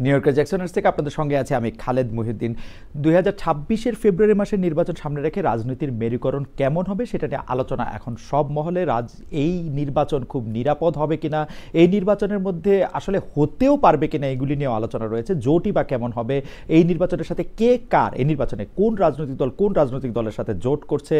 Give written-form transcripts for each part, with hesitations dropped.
New ইয়র্কের জ্যাকসনহাইটস থেকে আপনাদের সঙ্গে আছে আমি খালেদ মহিউদ্দিন। 2026-এর ফেব্রুয়ারি মাসের নির্বাচন সামনে রেখে রাজনীতির মেরুকরণ কেমন হবে সেটা নিয়ে আলোচনা এখন সব মহলে। এই নির্বাচন খুব নিরাপদ হবে কিনা, এই নির্বাচনের মধ্যে আসলে হতেও পারবে কিনা, এগুলি নিয়েও আলোচনা রয়েছে। জোটই বা কেমন হবে, এই নির্বাচনের সাথে কে কার, এই নির্বাচনে কোন রাজনৈতিক দলের সাথে জোট করছে,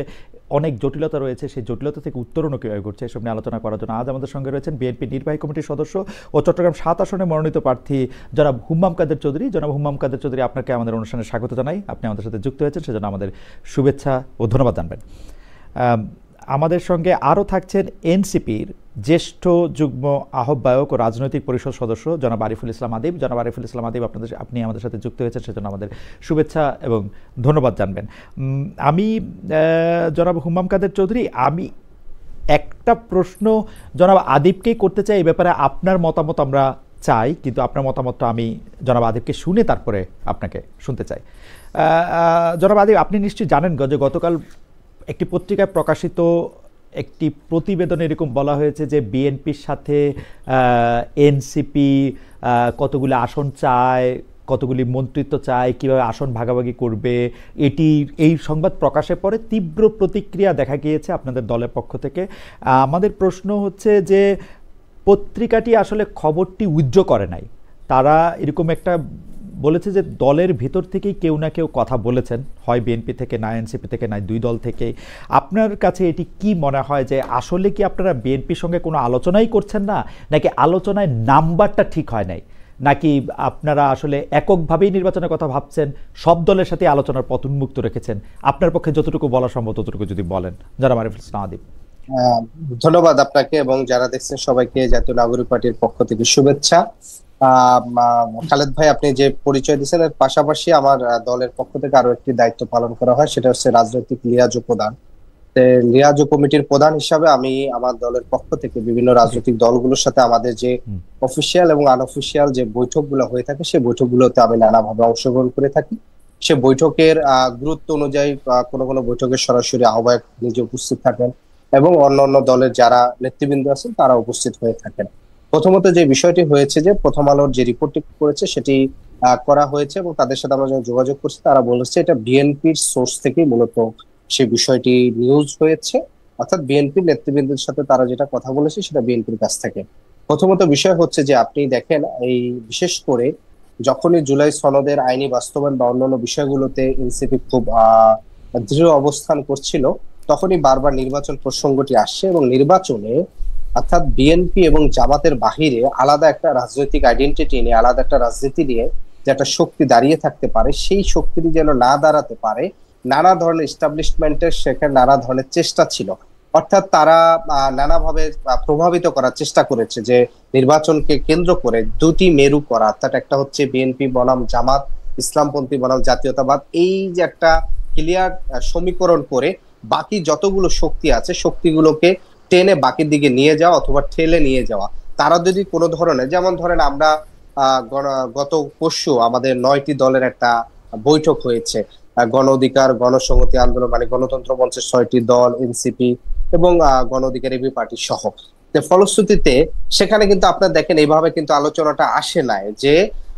অনেক জটিলতা রয়েছে। সেই জটিলতা থেকে উত্তরণও কীভাবে করছে, এসব নিয়ে আলোচনা করার জন্য আজ আমাদের সঙ্গে রয়েছেন বিএনপি নির্বাহী কমিটির সদস্য ও চট্টগ্রাম 7 আসনে মনোনীত প্রার্থী জনাব হুম্মাম কাদের চৌধুরী। জনাব হুম্মাম কাদের চৌধুরী, আপনাকে আমাদের অনুষ্ঠানে স্বাগত জানাই। আপনি আমাদের সাথে যুক্ত হয়েছেন, সেজন্য আমাদের শুভেচ্ছা ও ধন্যবাদ জানবেন। আমাদের সঙ্গে আরও থাকছেন এনসিপির জ্যেষ্ঠ যুগ্ম আহ্বায়ক ও রাজনৈতিক পরিষদ সদস্য জনাব আরিফুল ইসলাম আদিব। জনাব আরিফুল ইসলাম আদিব, আপনি আমাদের সাথে যুক্ত হয়েছেন, সেজন্য আমাদের শুভেচ্ছা এবং ধন্যবাদ জানবেন। আমি জনাব হুম্মাম কাদের চৌধুরী, আমি একটা প্রশ্ন জনাব আদিবকেই করতে চাই। এই ব্যাপারে আপনার মতামত আমরা চাই, কিন্তু আপনার মতামতটা আমি জনাব আদিবকে শুনে তারপরে আপনাকে শুনতে চাই। জনাব আদিব, আপনি নিশ্চয়ই জানেন যে গতকাল একটি পত্রিকায় প্রকাশিত একটি প্রতিবেদনে এরকম বলা হয়েছে যে বিএনপির সাথে এনসিপি কতগুলি আসন চায়, কতগুলি মন্ত্রিত্ব চায়, কীভাবে আসন ভাগাভাগি করবে, এই সংবাদ প্রকাশের পরে তীব্র প্রতিক্রিয়া দেখা গিয়েছে আপনাদের দলের পক্ষ থেকে। আমাদের প্রশ্ন হচ্ছে যে পত্রিকাটি আসলে খবরটি উইথড্র করে নাই। তারা এরকম একটা বলেছে যে দলের ভিতর থেকেই কেউ না কেউ কথা বলেছেন, হয় বিএনপি থেকে, না এনসিপি থেকে, না দুই দল থেকেই। আপনার কাছে এটি কি মনে হয় যে আসলে কি আপনারা বিএনপির সঙ্গে কোনো আলোচনাই করছেন না, নাকি আলোচনায় নাম্বারটা ঠিক হয় নাই, নাকি আপনারা আসলে এককভাবেই নির্বাচনের কথা ভাবছেন, সব দলের সাথে আলোচনার পথ উন্মুক্ত রেখেছেন? আপনার পক্ষে যতটুকু বলা সম্ভব ততটুকু যদি বলেন, জনাব আরিফুল ইসলাম আদিব। ধন্যবাদ আপনাকে এবং যারা দেখছেন সবাইকে জাতীয় নাগরিক পার্টির পক্ষ থেকে শুভেচ্ছা। খালেদ ভাই, আপনি যে পরিচয় দিচ্ছেন এর পাশাপাশি আমার দলের পক্ষ থেকে আরো একটি দায়িত্ব পালন করা হয়, সেটা হচ্ছে রাজনৈতিক লিয়াজো প্রদান। লিয়াজো কমিটির প্রধান হিসাবে আমি আমার দলের পক্ষ থেকে বিভিন্ন রাজনৈতিক দলগুলোর সাথে আমাদের যে অফিসিয়াল এবং আনঅফিসিয়াল যে বৈঠকগুলো হয়ে থাকে, সেই বৈঠকগুলোতে আমি নানাভাবে অংশগ্রহণ করে থাকি। সে বৈঠকের গুরুত্ব অনুযায়ী কোনো কোনো বৈঠকের সরাসরি আহ্বায়ক নিজে উপস্থিত থাকেন এবং অন্যান্য দলের যারা নেতৃবৃন্দ আছেন তারা উপস্থিত হয়ে থাকেন। প্রথমত যে বিষয়টি হয়েছে যে প্রথম আলোর যে রিপোর্টটি করেছে সেটি করা হয়েছে এবং তাদের সাথে আমরা যখন যোগাযোগ করছি তারা বলেছে এটা বিএনপির সোর্স থেকেই মূলত সে বিষয়টি নিউজ হয়েছে, অর্থাৎ বিএনপির নেতৃবৃন্দের সাথে তারা যেটা কথা বলেছে সেটা বিএনপির কাছ থেকে। প্রথমত বিষয় হচ্ছে যে আপনি দেখেন, এই বিশেষ করে যখনই জুলাই সনদের আইনি বাস্তবায়ন বা অন্যান্য বিষয়গুলোতে এনসিপি খুব দৃঢ় অবস্থান করছিল, তখনই বারবার নির্বাচন প্রসঙ্গটি আসছে এবং নির্বাচনে অর্থাৎ বিএনপি এবং জামাতের বাহিরে আলাদা একটা রাজনৈতিক আইডেন্টিটি নিয়ে, আলাদা একটা রাজনীতি নিয়ে যে একটা শক্তি দাঁড়িয়ে থাকতে পারে, সেই শক্তিটি যেন না দাঁড়াতে পারে, নানা ধরনের এস্টাবলিশমেন্টের সেখানে নানা ধরনের চেষ্টা ছিল। অর্থাৎ তারা নানাভাবে প্রভাবিত করার চেষ্টা করেছে যে নির্বাচনকে কেন্দ্র করে দুটি মেরু করা, অর্থাৎ একটা হচ্ছে বিএনপি বনাম জামাত, ইসলামপন্থী বনাম জাতীয়তাবাদ, এই যে একটা ক্লিয়ার সমীকরণ করে বাকি যতগুলো শক্তি আছে শক্তিগুলোকে টেনে বাকির দিকে নিয়ে যাওয়া অথবা ঠেলে নিয়ে যাওয়া। তারা যদি কোনো ধরনের, যেমন ধরেন আমরা গত পরশু আমাদের 9টি দলের একটা বৈঠক হয়েছে, গণ অধিকার, গণসংহতি আন্দোলন মানে গণতন্ত্র মঞ্চের 6টি দল, এনসিপি এবং গণ অধিকার এবি পার্টি সহ। ফলশ্রুতিতে সেখানে কিন্তু আপনার দেখেন এইভাবে কিন্তু আলোচনাটা আসে নাই যে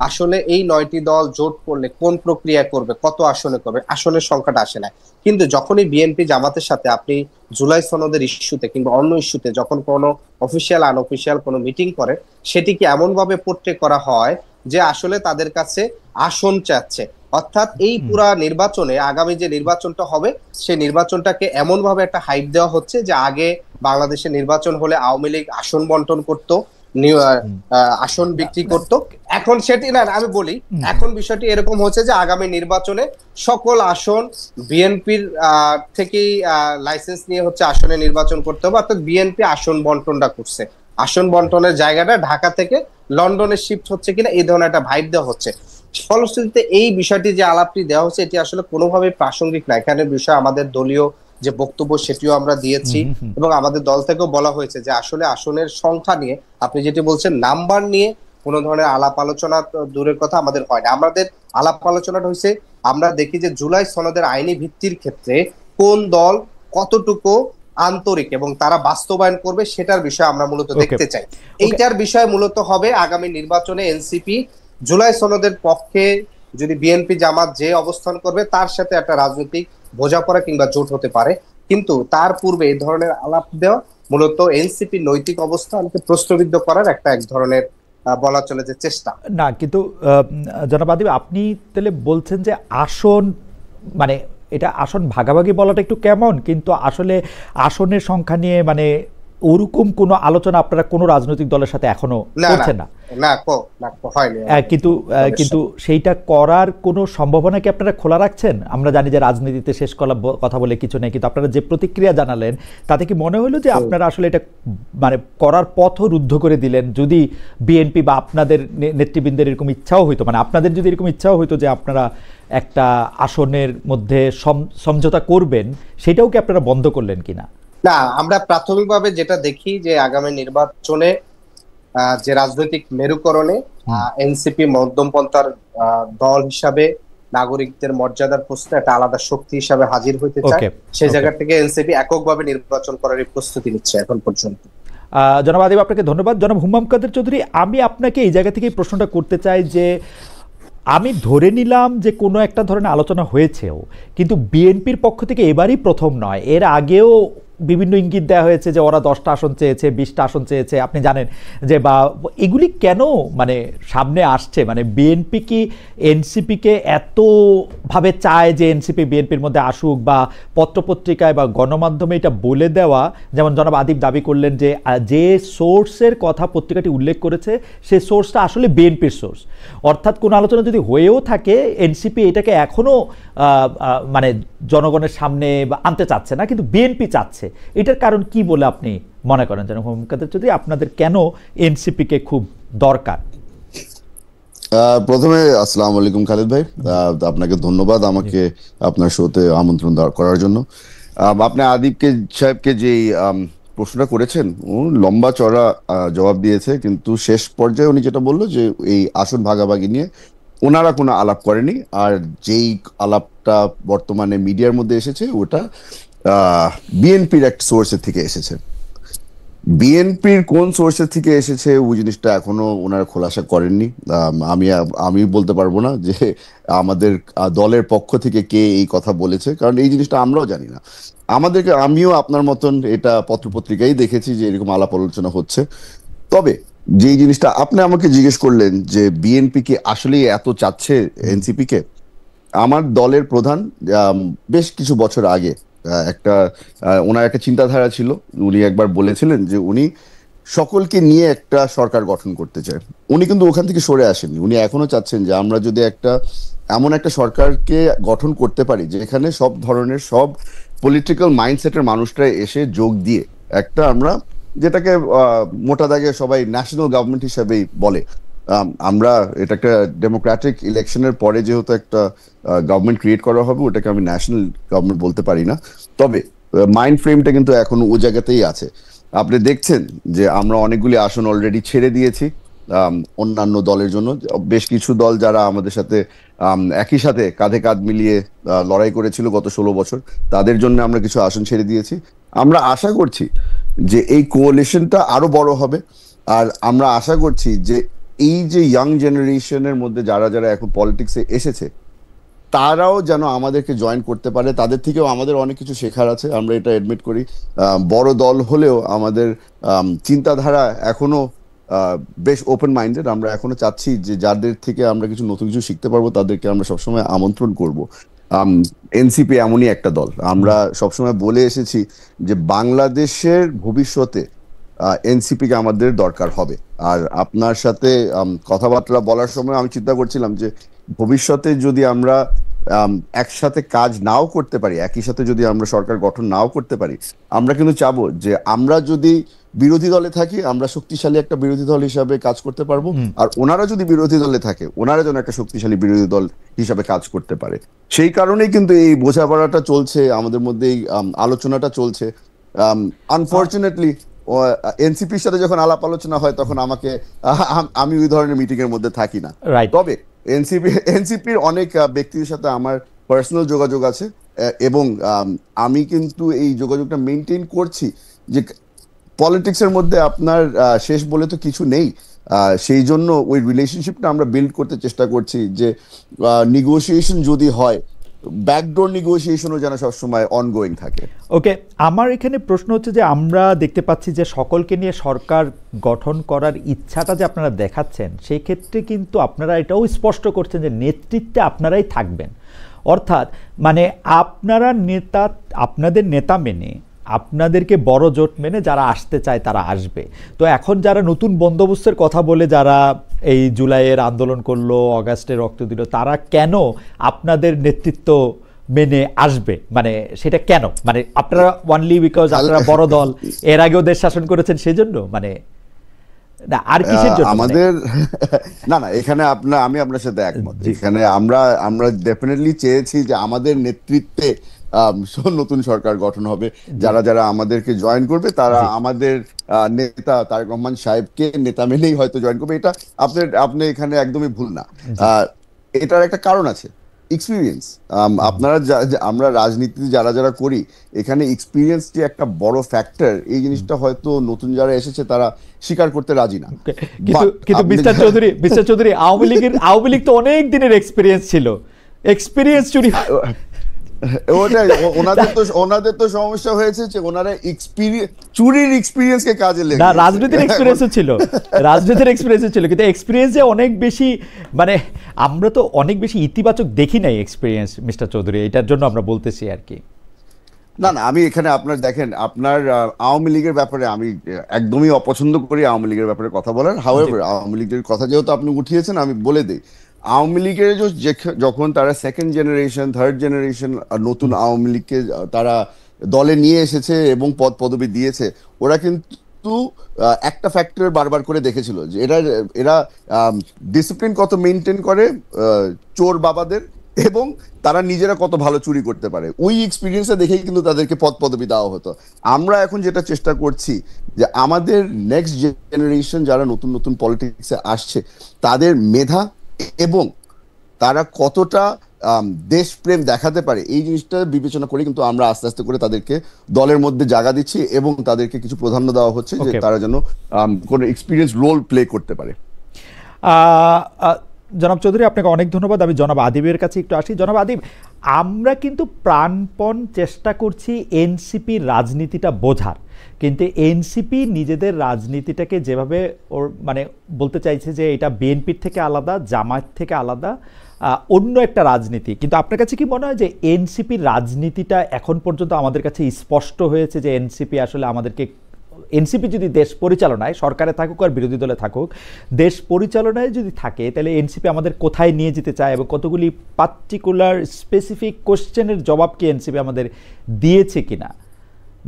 আসলে এই 9টি দল জোট করলে কোন প্রক্রিয়া করবে, কত আসনে করবে, আসনের সংখ্যাটা আসে নাই। কিন্তু যখনই বিএনপি জামাতের সাথে আপনি জুলাই সনদের ইস্যুতে কিংবা অন্য ইস্যুতে যখন কোনো অফিসিয়াল আনঅফিসিয়াল কোনো মিটিং করে, সেটিকে এমন ভাবে পোর্ট্রে করা হয় যে আসলে তাদের কাছে আসন চাচ্ছে। অর্থাৎ এই পুরা নির্বাচনে, আগামী যে নির্বাচনটা হবে সেই নির্বাচনটাকে এমন ভাবে একটা হাইপ দেওয়া হচ্ছে যে আগে বাংলাদেশে নির্বাচন হলে আওয়ামী লীগ আসন বন্টন করত, আসন বিক্রি করত, এখন সেটি না। আমি বলি এখন বিষয়টি এরকম হচ্ছে যে আগামী নির্বাচনে সকল আসন বিএনপির থেকেই লাইসেন্স নিয়ে হচ্ছে আসনে নির্বাচন করতে হবে, অর্থাৎ বিএনপি আসন বন্টনটা করছে। আসন বন্টনের জায়গাটা ঢাকা থেকে লন্ডনে শিফট হচ্ছে কিনা এই ধরনের একটা ভাইব দেওয়া হচ্ছে। ফলশ্রুতিতে এই বিষয়টি যে আলাপটি দেওয়া হচ্ছে এটি আসলে কোনোভাবেই প্রাসঙ্গিক না। এখানে বিষয় আমাদের দলীয় যে বক্তব্য সেটিও আমরা দিয়েছি এবং আমাদের দল থেকেও বলা হয়েছে যে আসলে আসনের সংখ্যা নিয়ে, আপনি যেটি বলছেন নাম্বার নিয়ে কোনো ধরনের আলাপ আলোচনা দূরের কথা আমাদের হয় না। আমাদের আলাপ আলোচনাটা হয়েছে আমরা দেখি যে জুলাই সনদের আইনি ভিত্তির ক্ষেত্রে কোন দল কতটুকু আন্তরিক এবং তারা বাস্তবায়ন করবে সেটার বিষয় আমরা মূলত দেখতে চাই। এইটার বিষয় মূলত হবে আগামী নির্বাচনে এনসিপি জুলাই সনদের পক্ষে যদি বিএনপি জামাত যে অবস্থান করবে তার সাথে একটা রাজনৈতিক বোঝাপড়া কিংবা জোট হতে পারে, কিন্তু তার পূর্বে এই ধরনের আলাপ দেওয়া মূলত এনসিপি নৈতিক অবস্থানকে প্রশ্নবিদ্ধ করার এক ধরনের বলা চলে যে চেষ্টা। না কিন্তু জনাব আদিব, আপনি তাহলে বলছেন যে আসন, মানে এটা আসন ভাগাভাগি বলাটা একটু কেমন, কিন্তু আসলে আসনের সংখ্যা নিয়ে মানে ওরকম কোনো আলোচনা আপনারা কোনো রাজনৈতিক দলের সাথে এখনো না না করছেন না? না হয়নি কিন্তু কিন্তু সেইটা করার কোনো সম্ভাবনা কি আপনারা খোলা রাখছেন? আমরা জানি যে রাজনীতিতে শেষ কথা বলে কিছু নেই, কিন্তু আপনারা যে প্রতিক্রিয়া জানালেন তাতে কি মনে হলো যে আপনারা আসলে এটা মানে করার পথও রুদ্ধ করে দিলেন? যদি বিএনপি বা আপনাদের নেতৃবৃন্দের এরকম ইচ্ছাও হইতো, মানে আপনাদের যদি এরকম ইচ্ছাও হইতো যে আপনারা একটা আসনের মধ্যে সমঝোতা করবেন, সেটাও কি আপনারা বন্ধ করলেন কিনা? না, আমরা প্রাথমিকভাবে যেটা দেখি যে আগামী নির্বাচনে যে রাজনৈতিক মেরুকরণে এনসিপি মধ্যমপন্থার দল হিসাবে নাগরিকদের মর্যাদার প্রশ্নে একটা আলাদা শক্তি হিসাবে হাজির হইতে চায়, সেই জায়গা থেকে এনসিপি এককভাবে নির্বাচন করার প্রস্তুতি নিচ্ছে এখন পর্যন্ত। জনাব আদিব, আপনাকে ধন্যবাদ। জনাব হুমাম কাদের চৌধুরী, আমি আপনাকে এই জায়গা থেকে প্রশ্নটা করতে চাই যে আমি ধরে নিলাম যে কোনো একটা ধরনের আলোচনা হয়েছেও, কিন্তু বিএনপির পক্ষ থেকে এবারই প্রথম নয়, এর আগেও বিভিন্ন ইঙ্গিত দেওয়া হয়েছে যে ওরা 10টা আসন চেয়েছে, 20টা আসন চেয়েছে, আপনি জানেন যে, বা এগুলি কেন মানে সামনে আসছে? মানে বিএনপি কি এনসিপিকে এতভাবে চায় যে এনসিপি বিএনপির মধ্যে আসুক, বা পত্রপত্রিকায় বা গণমাধ্যমে এটা বলে দেওয়া, যেমন জনাব আদিব দাবি করলেন যে যে সোর্সের কথা পত্রিকাটি উল্লেখ করেছে সেই সোর্সটা আসলে বিএনপির সোর্স, অর্থাৎ কোনো আলোচনা যদি হয়েও থাকে এনসিপি এটাকে এখনও মানে জনগণের সামনে আনতে চাচ্ছে না, কিন্তু বিএনপি চাচ্ছে। এটার কারণ কি বলে আপনি মনে করেন জনাব হুমাম কাদের চৌধুরী? আপনাদের কেন এনসিপিকে খুব দরকার? প্রথমে আসসালামু আলাইকুম খালেদ ভাই, আপনাকে ধন্যবাদ আমাকে আপনার শোতে আমন্ত্রণ করার জন্য। আপনি আদিবকে সাহেবকে যে প্রশ্নটা করেছেন, লম্বা চড়া জবাব দিয়েছে, কিন্তু শেষ পর্যায়ে উনি যেটা বললো যে এই আসন ভাগাভাগি নিয়ে ওনারা কোনো আলাপ করেনি, আর যেই আলাপটা বর্তমানে মিডিয়ার মধ্যে এসেছে ওটা বিএনপির একটা সোর্সের থেকে এসেছে। বিএনপির কোন সোর্সের থেকে এসেছে ওই জিনিসটা এখনো ওনারা খোলাসা করেননি। আমি বলতে পারবো না যে আমাদের দলের পক্ষ থেকে কে এই কথা বলেছে, কারণ এই জিনিসটা আমরাও জানি না। আমিও আপনার মতন এটা পত্রপত্রিকায় দেখেছি যে এরকম আলাপ আলোচনা হচ্ছে। তবে যে জিনিসটা আপনি আমাকে জিজ্ঞেস করলেন যে বিএনপি কি আসলে এত চাচ্ছে এনসিপি কে, আমার দলের প্রধান বেশ কিছু বছর আগে ওনার একটা চিন্তাধারা ছিল। উনি একবার বলেছিলেন যে উনি সকলকে নিয়ে একটা সরকার গঠন করতে চায়। উনি কিন্তু ওখান থেকে সরে আসেননি, উনি এখনো চাচ্ছেন যে আমরা যদি এমন একটা সরকারকে গঠন করতে পারি যেখানে সব ধরনের সব পলিটিক্যাল মাইন্ডসেটের মানুষরা এসে যোগ দিয়ে আমরা যেটাকে মোটা দাগে সবাই ন্যাশনাল গভর্নমেন্ট হিসেবেই বলে। আমরা এটা একটা ডেমোক্রেটিক ইলেকশনের পরে যেহেতু একটা গভর্নমেন্ট ক্রিয়েট করা হবে, ওটাকে আমি ন্যাশনাল গভর্নমেন্ট বলতে পারি না। তবে মাইন্ড ফ্রেমটা কিন্তু এখন ও জায়গাতেই আছে। আপনি দেখছেন যে আমরা অনেকগুলি আসন অলরেডি ছেড়ে দিয়েছি অন্যান্য দলের জন্য। বেশ কিছু দল যারা আমাদের সাথে একই সাথে কাঁধে কাঁধ মিলিয়ে লড়াই করেছিল গত 16 বছর, তাদের জন্য আমরা কিছু আসন ছেড়ে দিয়েছি। আমরা আশা করছি যে এই কোয়ালিশনটা আরো বড় হবে, আর আমরা আশা করছি যে এই যে ইয়াং জেনারেশনের মধ্যে যারা যারা এখন পলিটিক্সে এসেছে তারাও যেন আমাদেরকে জয়েন করতে পারে। তাদের থেকেও আমাদের অনেক কিছু শেখার আছে, আমরা এটা এডমিট করি। বড় দল হলেও আমাদের চিন্তাধারা এখনো বেশ ওপেন মাইন্ডেড। আমরা এখনো চাচ্ছি যে যাদের থেকে আমরা কিছু নতুন কিছু শিখতে পারবো তাদেরকে আমরা সবসময় আমন্ত্রণ করব। এনসিপি এমনই একটা দল, আমরা সবসময় বলে এসেছি যে বাংলাদেশের ভবিষ্যতে এনসিপি কে আমাদের দরকার হবে। আর আপনার সাথে কথাবার্তা বলার সময় আমি চিন্তা করছিলাম যে ভবিষ্যতে যদি আমরা একসাথে কাজ নাও করতে পারি, একই সাথে যদি আমরা সরকার গঠন নাও করতে পারি, আমরা কিন্তু চাবো যে আমরা যদি বিরোধী দলে থাকি আমরা শক্তিশালী একটা বিরোধী দল হিসাবে কাজ করতে পারবো, আর ওনারা যদি বিরোধী দলে থাকে ওনারা যেন একটা শক্তিশালী বিরোধী দল হিসাবে কাজ করতে পারে। সেই কারণেই কিন্তু এই বোঝাপড়াটা চলছে আমাদের মধ্যে, এই আলোচনাটা চলছে। আনফরচুনেটলি এনসিপির সাথে যখন আলাপ আলোচনা হয় তখন আমি ওই ধরনের মিটিং এর মধ্যে থাকি না। তবে এনসিপির অনেক ব্যক্তিদের সাথে আমার পার্সোনাল যোগাযোগ আছে, এবং আমি কিন্তু এই যোগাযোগটা মেনটেন করছি। যে পলিটিক্সের মধ্যে আপনার শেষ বলে তো কিছু নেই, সেই জন্য ওই রিলেশনশিপটা আমরা বিল্ড করতে চেষ্টা করছি যে নেগোসিয়েশন যদি হয়, ব্যাকডোর নেগোসিয়েশনও যেন সবসময় অনগোয়িং থাকে। ওকে, আমার এখানে প্রশ্ন হচ্ছে যে আমরা দেখতে পাচ্ছি যে সকলকে নিয়ে সরকার গঠন করার ইচ্ছাটা যে আপনারা দেখাচ্ছেন, সেই ক্ষেত্রে কিন্তু আপনারা এটাও স্পষ্ট করছেন যে নেতৃত্বে আপনারাই থাকবেন। অর্থাৎ মানে আপনারা নেতা, আপনাদের নেতা মেনে, আপনাদেরকে বড় জোট মেনে যারা আসতে চায় তারা আসবে। তো এখন যারা নতুন বন্দোবস্তের কথা বলে যারা এই জুলাইয়ের আন্দোলন করলো, অগাস্টে রক্ত দিল, তারা কেন আপনাদের নেতৃত্ব মেনে আসবে? মানে সেটা কেন? মানে আপনারা ওনলি বিকজ আপনারা বড় দল, এর আগেও দেশ শাসন করেছেন সেজন্য, মানে না আর কিসের জন্য? আমাদের না এখানে আমি আপনার সাথে একমত। এখানে আমরা ডেফিনেটলি চেয়েছি যে আমাদের নেতৃত্বে নতুন সরকার গঠন হবে, যারা যারা আমাদেরকে জয়েন করবে তারা আমাদের নেতা তারেক রহমান সাহেবকে নেতা মেনেই হয়তো জয়েন করবে। এটা আপনি এখানে একদমই ভুল না। এটার একটা কারণ আছে, এক্সপিরিয়েন্স। আপনারা আমরা রাজনীতি যারা যারা করি, এখানে এক্সপিরিয়েন্স যে একটা বড় ফ্যাক্টর, এই জিনিসটা হয়তো নতুন যারা এসেছে তারা স্বীকার করতে রাজি না। কিন্তু মিস্টার চৌধুরী আওয়ামী লীগ তো অনেক দিনের এক্সপিরিয়েন্স ছিল, এক্সপিরিয়েন্স চুরি। ওটাই ওনাদের তো সমস্যা হয়েছে যে ওনারা চুরির এক্সপিরিয়েন্সকে কাজে লেগে, না রাজনীতির এক্সপিরিয়েন্সও ছিল, কিন্তু এক্সপিরিয়েন্স যে অনেক বেশি, মানে আমরা তো অনেক বেশি ইতিবাচক দেখি নাই এক্সপিরিয়েন্স মিস্টার চৌধুরী, এটার জন্য আমরা বলতেছি আর কি। না আমি এখানে দেখেন আপনার আওয়ামী লীগের ব্যাপারে আমি একদমই অপছন্দ করি আওয়ামী লীগের ব্যাপারে কথা বলার। হাউএভার আওয়ামী লীগের কথা যেহেতু আপনি উঠিয়েছেন, আমি বলে দিই, আওয়ামী লীগের যখন তারা সেকেন্ড জেনারেশন, থার্ড জেনারেশন নতুন আওয়ামী লীগকে তারা দলে নিয়ে এসেছে এবং পদ পদবি দিয়েছে, ওরা কিন্তু একটা ফ্যাক্টর বারবার করে দেখেছিল যে এরা ডিসিপ্লিন কত মেনটেন করে চোর বাবাদের, এবং তারা নিজেরা কত ভালো চুরি করতে পারে। ওই এক্সপিরিয়েন্সটা দেখেই কিন্তু তাদেরকে পদ পদবি দেওয়া হতো। আমরা এখন যেটা চেষ্টা করছি যে আমাদের নেক্সট জেনারেশন যারা নতুন নতুন পলিটিক্সে আসছে, তাদের মেধা এবং তারা কতটা দেশপ্রেম দেখাতে পারে, এই জিনিসটা বিবেচনা করে কিন্তু আমরা আস্তে আস্তে করে তাদেরকে দলের মধ্যে জায়গা দিচ্ছি এবং তাদেরকে কিছু প্রাধান্য দেওয়া হচ্ছে যে তারা যেন কোনো এক্সপিরিয়েন্স রোল প্লে করতে পারে। জনাব চৌধুরী, আপনাকে অনেক ধন্যবাদ। আমি জনাব আদিবের কাছে একটু আসি। জনাব আদিব, আমরা কিন্তু প্রাণপণ চেষ্টা করছি এনসিপির রাজনীতিটা বোঝার, কিন্তু এনসিপি নিজেদের রাজনীতিটাকে যেভাবে মানে বলতে চাইছে যে এটা বিএনপির থেকে আলাদা, জামায়াত থেকে আলাদা, অন্য একটা রাজনীতি। কিন্তু আপনার কাছে কি মনে হয় যে এনসিপির রাজনীতিটা এখন পর্যন্ত আমাদের কাছে স্পষ্ট হয়েছে যে এনসিপি আসলে আমাদেরকে, এনসিপি যদি দেশ পরিচালনায়, সরকারে থাকুক আর বিরোধী দলে থাকুক, দেশ পরিচালনায় যদি থাকে, তাহলে এনসিপি আমাদের কোথায় নিয়ে যেতে চায় এবং কতগুলি পার্টিকুলার স্পেসিফিক কোশ্চেনের জবাব কি এনসিপি আমাদের দিয়েছে কিনা,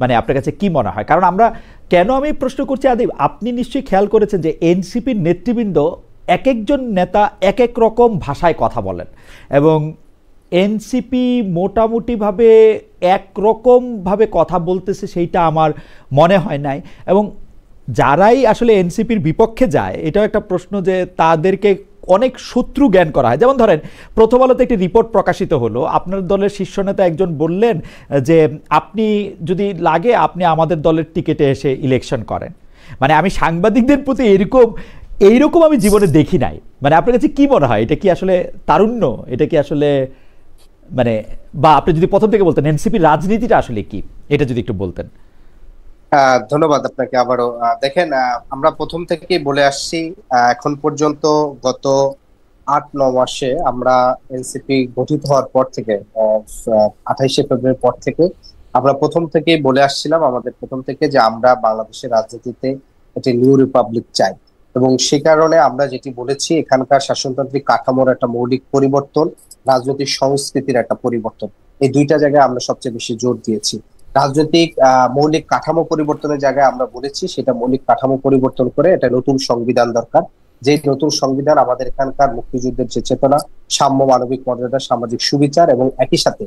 মানে আপনার কাছে কি মনে হয়? কারণ আমরা কেন আমি প্রশ্ন করছি আদিব, আপনি নিশ্চয়ই খেয়াল করেছেন যে এনসিপির নেতৃবৃন্দ এক একজন নেতা এক এক রকম ভাষায় কথা বলেন এবং এনসিপি মোটামুটিভাবে একরকমভাবে কথা বলতেছে সেইটা আমার মনে হয় নাই। এবং যারাই আসলে এনসিপির বিপক্ষে যায়, এটাও একটা প্রশ্ন যে তাদেরকে অনেক শত্রু জ্ঞান করা হয়। যেমন ধরেন, প্রথম আলোতে একটি রিপোর্ট প্রকাশিত হলো, আপনার দলের শীর্ষ নেতা একজন বললেন যে আপনি যদি লাগে আপনি আমাদের দলের টিকেটে এসে ইলেকশন করেন। মানে আমি সাংবাদিকদের প্রতি এইরকম আমি জীবনে দেখি নাই। মানে আপনার কাছে কি মনে হয়, এটা কি আসলে তারুণ্য, এটা কি আসলে মানে, বা আপনি যদি প্রথম থেকে বলতেন এনসিপির রাজনীতিটা আসলে কি, এটা যদি একটু বলতেন। ধন্যবাদ আপনাকে আবারও। দেখেন, আমরা প্রথম থেকেই বলে আসছি, এখন পর্যন্ত গত 8-9 মাসে আমরা এনসিপি গঠিত হওয়ার পর থেকে 28শে ফেব্রুয়ারির পর থেকে আমরা প্রথম থেকেই বলে আসছিলাম, আমাদের প্রথম থেকে, যে আমরা বাংলাদেশের রাজনীতিতে একটি নিউ রিপাবলিক চাই। এবং সে কারণে আমরা যেটি বলেছি, এখানকার শাসনতান্ত্রিক কাঠামোর একটা মৌলিক পরিবর্তন, রাজনৈতিক সংস্কৃতির একটা পরিবর্তন, এই দুইটা জায়গায় আমরা সবচেয়ে বেশি জোর দিয়েছি। রাজনৈতিক মৌলিক কাঠামো পরিবর্তনের জায়গায় আমরা বলেছি সেটা মৌলিক কাঠামো পরিবর্তন করে এটা নতুন সংবিধান দরকার, যে নতুন সংবিধান আমাদের এখানকার মুক্তিযুদ্ধের যে চেতনা, সাম্য, মানবিক মর্যাদা, সামাজিক সুবিচার এবং একই সাথে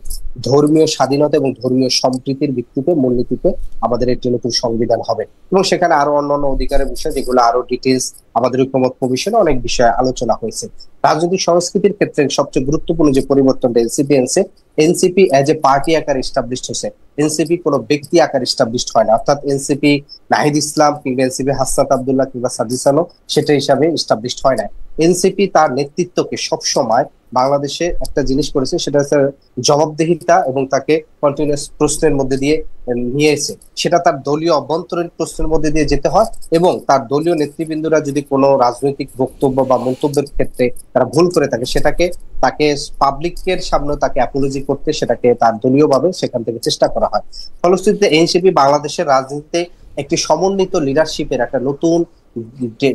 ধর্মীয় স্বাধীনতা এবং ধর্মীয় সম্প্রীতির ভিত্তিতে মূলনীতিতে আমাদের একটি নতুন সংবিধান হবে। এবং সেখানে আরো অন্যান্য অধিকারের বিষয় যেগুলো আরো ডিটেলস আমাদের ঐকমত্য কমিশনে অনেক বিষয়ে আলোচনা হয়েছে। রাজনৈতিক সংস্কৃতির ক্ষেত্রে সবচেয়ে গুরুত্বপূর্ণ যে পরিবর্তনটা এনসিপি এনেছে, এনসিপি এজ এ পার্টি আকার এস্টাবলিশড হয়েছে। এনসিপি কোনো ব্যক্তি আকার এস্টাবলিশড হয় না, অর্থাৎ এনসিপি নাহিদ ইসলাম কিংবা এনসিপি হাসনাত আব্দুল্লাহ কিংবা সাদিসানো সেটা হিসাবে এস্টাবলিশড হয় না। এনসিপি তার নেতৃত্বকে সবসময় বাংলাদেশে একটা জিনিস করেছে, সেটা হচ্ছে জবাবদিহিতা এবং তাকে কন্টিনিউয়াস প্রশ্নের মধ্যে দিয়ে নিয়েছে। সেটা তার দলীয় অভ্যন্তরীণ প্রশ্নের মধ্যে দিয়ে যেতে হয় এবং তার দলীয় নেতৃবৃন্দরা যদি কোনো রাজনৈতিক বক্তব্য বা মন্তব্যের ক্ষেত্রে তারা ভুল করে থাকে, সেটাকে তাকে পাবলিকের সামনে তাকে অ্যাপোলজি করতে, সেটাকে তার দলীয়ভাবে সেখান থেকে চেষ্টা করা হয়। ফলশ্রুতিতে এনসিপি বাংলাদেশের রাজনীতিতে একটি সমন্বিত লিডারশিপের একটা নতুন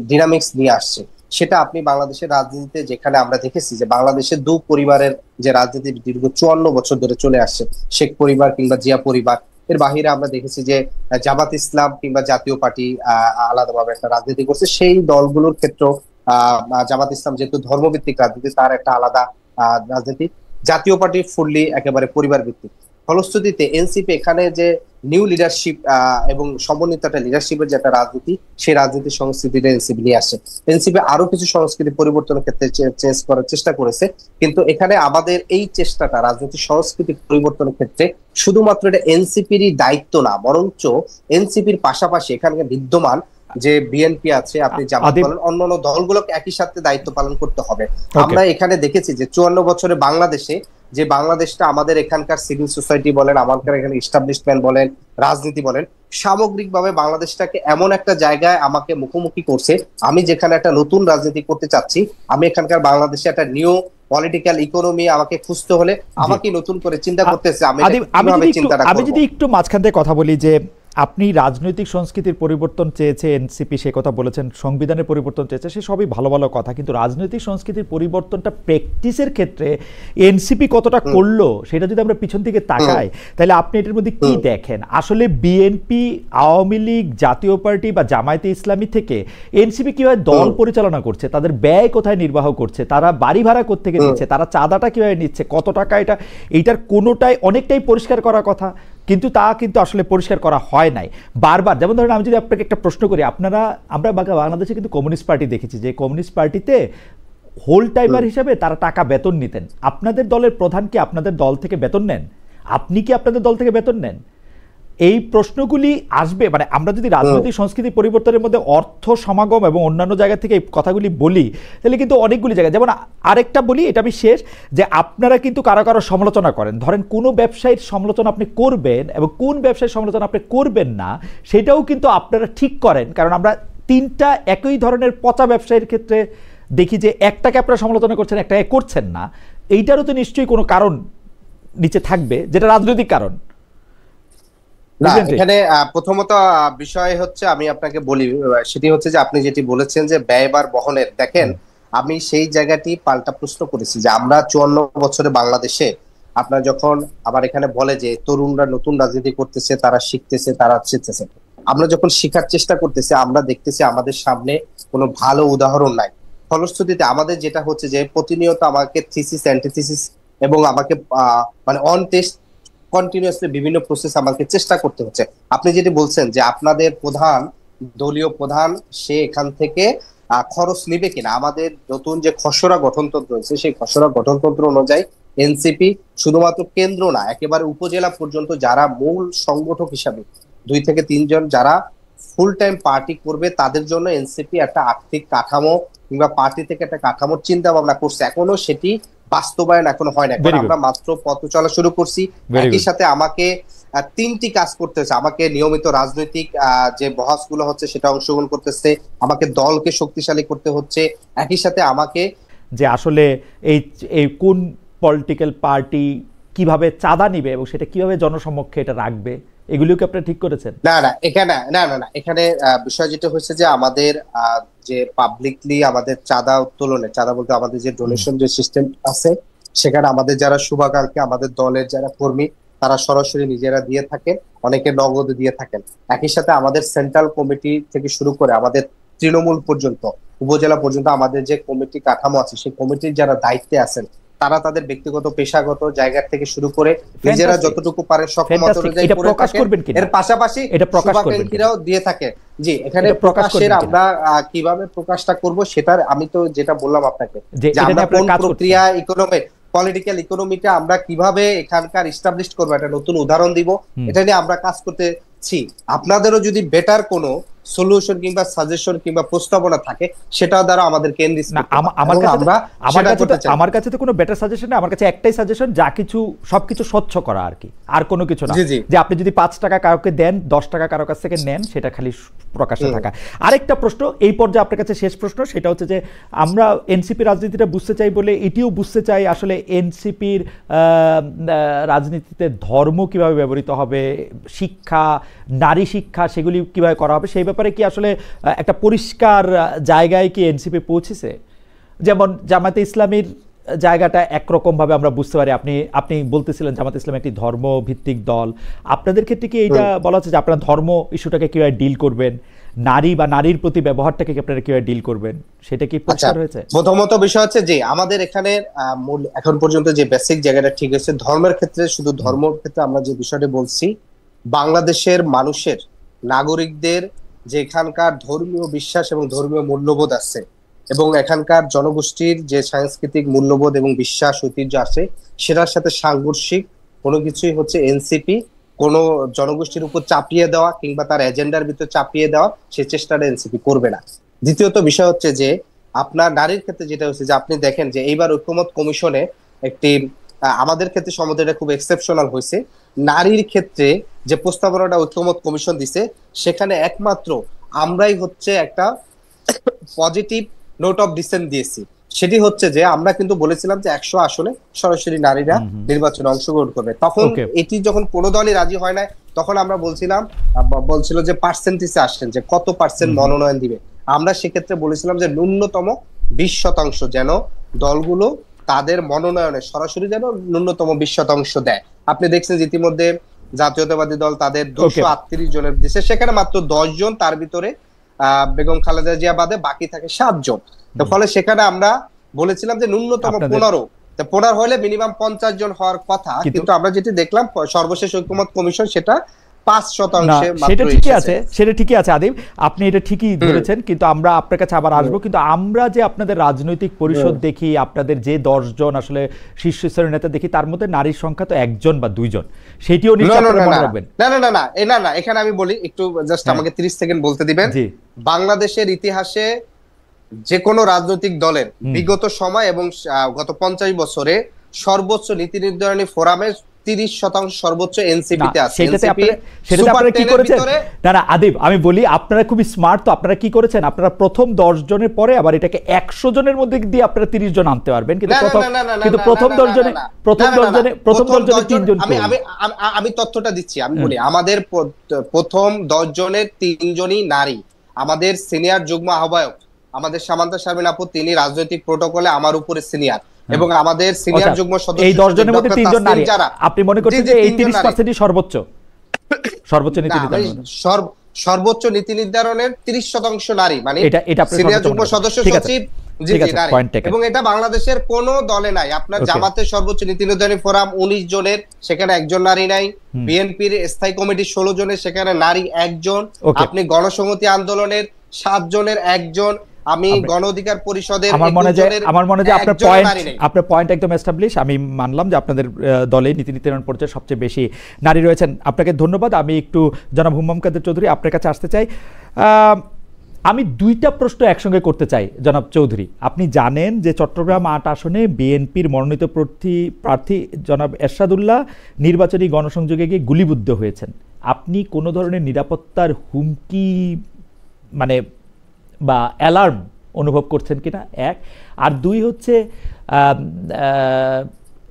ডিনামিক্স নিয়ে আসছে। সেটা আপনি বাংলাদেশের রাজনীতিতে যেখানে আমরা দেখেছি যে বাংলাদেশের দু পরিবারের যে রাজনীতি দীর্ঘ 54 বছর ধরে চলে আসছে, শেখ পরিবার কিংবা জিয়া পরিবার, এর বাহিরে আমরা দেখেছি যে জামাত ইসলাম কিংবা জাতীয় পার্টি আলাদাভাবে একটা রাজনীতি করছে। সেই দলগুলোর ক্ষেত্রে জামাত ইসলাম যেহেতু ধর্মভিত্তিক রাজনীতি, তার একটা আলাদা রাজনীতি। জাতীয় পার্টি ফুললি একেবারে পরিবার ভিত্তিক। ফলশ্রুতিতে এনসিপি এখানে যে নিউ লিডারশিপ এবং সমন্বিত একটা লিডারশিপের যে একটা রাজনীতি, সেই রাজনীতির সংস্কৃতিটা এনসিপি নিয়ে আসে। এনসিপি আরো কিছু সংস্কৃতি পরিবর্তনের ক্ষেত্রে চেঞ্জ করার চেষ্টা করেছে, কিন্তু এখানে আমাদের এই চেষ্টাটা রাজনৈতিক সংস্কৃতি পরিবর্তনের ক্ষেত্রে শুধুমাত্র এটা এনসিপিরই দায়িত্ব না, বরঞ্চ এনসিপির পাশাপাশি এখানে বিদ্যমান যে বিএনপি আছে, আপনি জামাত বলেন, অন্যান্য দলগুলোকে একই সাথে দায়িত্ব পালন করতে হবে। আমরা এখানে দেখেছি যে 54 বছরে বাংলাদেশে যে বাংলাদেশটা আমাদের এখানকার সিভিল সোসাইটি বলেন, আমাদের এখানে এস্টাবলিশমেন্ট বলেন, রাজনীতি বলেন, সামগ্রিকভাবে বাংলাদেশটাকে এমন একটা জায়গায় আমাকে মুখোমুখি করছে, আমি যেখানে একটা নতুন রাজনীতি করতে চাচ্ছি, আমি এখানকার বাংলাদেশে একটা নিউ পলিটিক্যাল ইকোনমি আমাকে খুঁজতে হলে আমাকে নতুন করে চিন্তা করতেছে। আমি যদি একটু মাঝখান থেকে কথা বলি যে আপনি রাজনৈতিক সংস্কৃতির পরিবর্তন চেয়েছে এনসিপি, সে কথা বলেছেন, সংবিধানের পরিবর্তন চেয়েছে, সে সবই ভালো ভালো কথা, কিন্তু রাজনৈতিক সংস্কৃতির পরিবর্তনটা প্র্যাকটিসের ক্ষেত্রে এনসিপি কতটা করলো সেটা যদি আমরা পিছন থেকে তাকাই, তাহলে আপনি এটার মধ্যে কি দেখেন? আসলে বিএনপি, আওয়ামী লীগ, জাতীয় পার্টি বা জামায়াতে ইসলামী থেকে এনসিপি কিভাবে দল পরিচালনা করছে, তাদের ব্যয় কোথায় নির্বাহ করছে, তারা বাড়ি ভাড়া কোত্থেকে নিচ্ছে, তারা চাঁদাটা কিভাবে নিচ্ছে, কত টাকা, এইটার কোনোটাই অনেকটাই পরিষ্কার করার কথা, কিন্তু তা কিন্তু আসলে পরিষ্কার করা হয় নাই। বারবার, যেমন ধরেন আমি যদি আপনাকে একটা প্রশ্ন করি, আমরা বাংলাদেশে কিন্তু কমিউনিস্ট পার্টি দেখেছি, যে কমিউনিস্ট পার্টিতে হোল টাইমার হিসেবে তারা টাকা বেতন নিতেন। আপনাদের দলের প্রধান কি আপনাদের দল থেকে বেতন নেন? আপনি কি আপনাদের দল থেকে বেতন নেন? এই প্রশ্নগুলি আসবে। মানে আমরা যদি রাজনৈতিক সংস্কৃতি পরিবর্তনের মধ্যে অর্থ সমাগম এবং অন্যান্য জায়গা থেকে এই কথাগুলি বলি, তাহলে কিন্তু অনেকগুলি জায়গায়, যেমন আরেকটা বলি, এটা আমি শেষ, যে আপনারা কিন্তু কারো কারো সমালোচনা করেন, ধরেন কোনো ব্যবসায়ীর সমালোচনা আপনি করবেন এবং কোন ব্যবসায়ীর সমালোচনা আপনি করবেন না, সেটাও কিন্তু আপনারা ঠিক করেন। কারণ আমরা তিনটা একই ধরনের পচা ব্যবসায়ীর ক্ষেত্রে দেখি যে একটাকে আপনারা সমালোচনা করছেন, একটাকে করছেন না। এইটারও তো নিশ্চয়ই কোনো কারণ নিচে থাকবে, যেটা রাজনৈতিক কারণ। না, এখানে প্রথমত বিষয় হচ্ছে, আমি আপনাকে বলি, সেটি হচ্ছে যে আপনি যেটি বলেছেন যে ব্যয়ভার বহনের, দেখেন আমি সেই জায়গাটি পাল্টা প্রশ্ন করেছি যে আমরা 54 বছরে বাংলাদেশে, আপনার যখন আবার এখানে বলে যে তরুণরা নতুন রাজনীতি করতেছে, তারা শিখতেছে, তারা শিখতেছে, আমরা যখন শিখার চেষ্টা করতেছি, আমরা দেখতেছি আমাদের সামনে কোনো ভালো উদাহরণ নাই। ফলশ্রুতিতে আমাদের যেটা হচ্ছে যে প্রতিনিয়ত আমাকে থিসিস, অ্যান্টিথিসিস এবং আমাকে মানে অন টেস্ট কন্টিনিউয়াসলি বিভিন্ন প্রসেস আমাকে চেষ্টা করতে হচ্ছে। আপনি যেটি বলছেন যে আপনাদের প্রধান, দলীয় প্রধান, সে এখান থেকে খরচ নিবে কিনা, আমাদের নতুন যে খসড়া গঠনতন্ত্র রয়েছে, সেই খসড়া গঠনতন্ত্র অনুযায়ী এনসিপি শুধুমাত্র কেন্দ্র না, একেবারে উপজেলা পর্যন্ত যারা মূল সংগঠক হিসাবে 2 থেকে 3 জন যারা ফুল টাইম পার্টি করবে, তাদের জন্য এনসিপি একটা আর্থিক কাঠামো কিংবা পার্টি থেকে একটা কাঠামোর চিন্তা ভাবনা করছে। এখনো সেটি বাস্তবায়ন এখনো হয় না, কারণ আমরা মাত্র পথ চলা শুরু করছি। একই সাথে আমাকে 3টি কাজ করতে হচ্ছে, আমাকে নিয়মিত রাজনৈতিক যে বহাসগুলো হচ্ছে সেটা অংশগ্রহণ করতেছে, আমাকে দলকে শক্তিশালী করতে হচ্ছে, একই সাথে আমাকে যে আসলে এই কোন পলিটিক্যাল পার্টি কিভাবে চাঁদা নিবে এবং সেটা কিভাবে জনসমক্ষে এটা রাখবে, এগুলিও কি আপনারা ঠিক করেছেন? এখানে বিষয় যেটা হচ্ছে যে আমাদের যে পাবলিকলি আমাদের চাঁদা উত্তোলনে, চাঁদা বলতে আমাদের যে ডোনেশন যে সিস্টেম আছে, সেখানে আমাদের যারা শুভাকাঙ্ক্ষী, আমাদের দলের যারা কর্মী, তারা সরাসরি নিজেরা দিয়ে থাকেন, অনেকে নগদ দিয়ে থাকেন। একই সাথে আমাদের সেন্ট্রাল কমিটি থেকে শুরু করে আমাদের তৃণমূল পর্যন্ত, উপজেলা পর্যন্ত আমাদের যে কমিটি কাঠামো আছে, সেই কমিটির যারা দায়িত্বে আছেন তারা তাদের ব্যক্তিগত পেশাগত জায়গা থেকে শুরু করে নিজেরা যতটুকু পারে সক্ষমতা অনুযায়ী করে থাকেন। এর পাশাপাশি শুভাকাঙ্ক্ষীরাও দিয়ে থাকে। জি, এখানে প্রকাশের আমরা কিভাবে প্রকাশটা করব সেটার আমি তো যেটা বললাম আপনাকে, যে আমরা কোন প্রক্রিয়া ইকোনমি পলিটিক্যাল ইকোনমিটা আমরা কিভাবে এখানকার এস্টাবলিশ করবো একটা নতুন উদাহরণ দিব, এটা নিয়ে আমরা কাজ করতেছি। আপনাদেরও যদি বেটার কোনো সলিউশন কিংবা সাজেশন কিংবা প্রস্তাবনা থাকে সেটাও দ্বারা আমাদেরকে আমার কাছে তো কোনো বেটার সাজেশন না, আমার কাছে একটাই সাজেশন, যা কিছু সবকিছু স্বচ্ছ করা আর কি, আর কোনো কিছু না। যে আপনি যদি 5 টাকা কাউকে দেন, 10 টাকা কারো কাছ থেকে নেন, সেটা খালি প্রকাশ্যে থাকা। আরেকটা প্রশ্ন এই পর্যায়ে আপনার কাছে, শেষ প্রশ্ন, সেটা হচ্ছে যে আমরা এনসিপি রাজনীতিটা বুঝতে চাই বলে এটিও বুঝতে চাই আসলে এনসিপির রাজনীতিতে ধর্ম কিভাবে ব্যবহৃত হবে, শিক্ষা, নারী শিক্ষা, সেগুলি কিভাবে করা হবে, সেই ব্যাপারে কি আসলে একটা পরিষ্কার জায়গায় কি এনসিপি পৌঁছেছে? যেমন জামায়াতে ইসলামীর জায়গাটা একরকম ভাবে আমরা বুঝতে পারি, আপনি বলতেছিলেন জামায়াতে ইসলাম একটি ধর্ম ভিত্তিক দল, আপনাদের ক্ষেত্রে কি এইটা বলা হচ্ছে যে আপনারা ধর্ম ইস্যুটাকে কিভাবে ডিল করবেন, নারী বা নারীর প্রতি ব্যবহারটাকে আপনারা কিভাবে ডিল করবেন, সেটা কি পরিষ্কার হয়েছে? প্রথমত বিষয় হচ্ছে যে আমাদের এখানে এখন পর্যন্ত যে বেসিক জায়গাটা ঠিক আছে, ধর্মের ক্ষেত্রে, শুধু ধর্মের ক্ষেত্রে আমরা যে বিষয়টা বলছি, বাংলাদেশের মানুষের, নাগরিকদের যে এখানকার ধর্মীয় বিশ্বাস এবং ধর্মীয় মূল্যবোধ আছে এবং এখানকার জনগোষ্ঠীর যে সাংস্কৃতিক মূল্যবোধ এবং বিশ্বাস ঐতিহ্য আছে, সেটার সাথে সাংঘর্ষিক কোনো কিছুই হচ্ছে এনসিপি কোনো জনগোষ্ঠীর উপর চাপিয়ে দেওয়া কিংবা তার এজেন্ডার ভিতরে চাপিয়ে দেওয়া, সেই চেষ্টাটা এনসিপি করবে না। দ্বিতীয়ত বিষয় হচ্ছে যে আপনার নারীর ক্ষেত্রে যেটা হচ্ছে যে আপনি দেখেন যে এইবার ঐক্যমত কমিশনে একটি, আমাদের ক্ষেত্রে সম্বন্ধে এটা খুব এক্সেপশনাল হয়েছে, নারীর ক্ষেত্রে যে প্রস্তাবনাটা ঐক্যমত কমিশন দিছে সেখানে একমাত্র আমরাই হচ্ছে একটা পজিটিভ নোট অফ ডিসেন্ট দিয়েছি। সেটি হচ্ছে যে আমরা কিন্তু বলেছিলাম যে 100 আসনে সরাসরি নারীরা নির্বাচনে অংশগ্রহণ করবে। তখন এটি যখন কোনো দলই রাজি হয় না, তখন আমরা বলছিল যে পার্সেন্টেজে আসছেন যে কত পার্সেন্ট মনোনয়ন দিবে। আমরা সেক্ষেত্রে বলেছিলাম যে ন্যূনতম 20% যেন দলগুলো তাদের মনোনয়নে সরাসরি যেন ন্যূনতম 20% দেয়। আপনি দেখছেন যে ইতিমধ্যে জাতীয়তাবাদী দল তাদের 238 জনের দিচ্ছে, সেখানে মাত্র 10 জন, তার ভিতরে বেগম খালেদা জিয়া বাদে বাকি থাকে 7 জন। তো ফলে সেখানে আমরা বলেছিলাম যে ন্যূনতম 15 হলে মিনিমাম 50 জন হওয়ার কথা, কিন্তু আমরা যেটি দেখলাম সর্বশেষ ঐক্যমত কমিশন সেটা 5% সেটা ঠিকই আছে, সেটা ঠিকই আছে আদিব, আপনি এটা ঠিকই ধরেছেন, কিন্তু আমরা আপনার কাছে আবার আসবো। কিন্তু আমরা যে আপনাদের রাজনৈতিক পরিষদ দেখি, আপনাদের যে 10 জন আসলে শীর্ষস্তরের নেতা দেখি, তার মধ্যে নারীর সংখ্যা তো 1 জন বা 2 জন, সেটিও নিশ্চয়ই মনে রাখবেন। না, এখানে আমি বলি, একটু জাস্ট আমাকে 30 সেকেন্ড বলতে দিবেন। বাংলাদেশের ইতিহাসে যে কোনো রাজনৈতিক দলের বিগত সময় এবং গত 50 বছরে সর্বোচ্চ নীতি নির্ধারণী ফোরামে 30% সর্বোচ্চ এনসিপিতে আছে। সেটাতে আপনারা কি করেছেন? না আদিব, আমি বলি আপনারা খুবই স্মার্ট, তো আপনারা কি করেছেন? আপনারা প্রথম 10 জনের পরে আবার এটাকে 100 জনের মধ্যে দিয়ে আপনারা 30 জন আনতে পারবেন, কিন্তু প্রথম 10 জনে 3 জন। আমি তথ্যটা দিচ্ছি, আমি বলি আমাদের প্রথম 10 জনের 3 জনই নারী। আমাদের সিনিয়র যুগ্ম আহ্বায়ক আমাদের সামান্তা শারমিন আপু, তিনি রাজনৈতিক প্রোটোকলে আমার উপরে সিনিয়র, এবং আমাদের সিনিয়র যুগ্ম সদস্য এই 10 জনের মধ্যে 3 জন নারী। আপনি মনে করছেন যে এই 30%ই সর্বোচ্চ নীতি নির্ধারণ, সর্বোচ্চ নীতি নির্ধারণের 30% নারী, মানে এটা সিনিয়র যুগ্ম সদস্য সচিব, এবং এটা বাংলাদেশের কোন দলে নাই। আপনার জামাতের সর্বোচ্চ নীতি নির্ধারণী ফোরাম 19 জনের, সেখানে 1 জন নারী নাই। বিএনপির স্থায়ী কমিটি 16 জনের, সেখানে নারী 1 জন। আপনি গণসংহতি আন্দোলনের 7 জনের 1 জন। আমি গণ অধিকার পরিষদের আমার মনে হয় আপনার পয়েন্ট একদম এস্টাবলিশ। আমি মানলাম যে আপনাদের দলে নীতি নির্ধারণ পর্যায়ে সবচেয়ে বেশি নারী রয়েছেন। আপনাকে ধন্যবাদ। আমি একটু জনাব হুম্মাম কাদের চৌধুরী আপনার কাছে আসতে চাই। আমি 2টা প্রশ্ন একসঙ্গে করতে চাই জনাব চৌধুরী। আপনি জানেন যে চট্টগ্রাম 8 আসনে বিএনপির মনোনীত প্রার্থী জনাব এরশাদুল্লাহ নির্বাচনী গণসংযোগে গিয়ে গুলিবিদ্ধ হয়েছেন। আপনি কোনো ধরনের নিরাপত্তার হুমকি মানে বা অ্যালার্ম অনুভব করছেন কিনা, 1। আর 2 হচ্ছে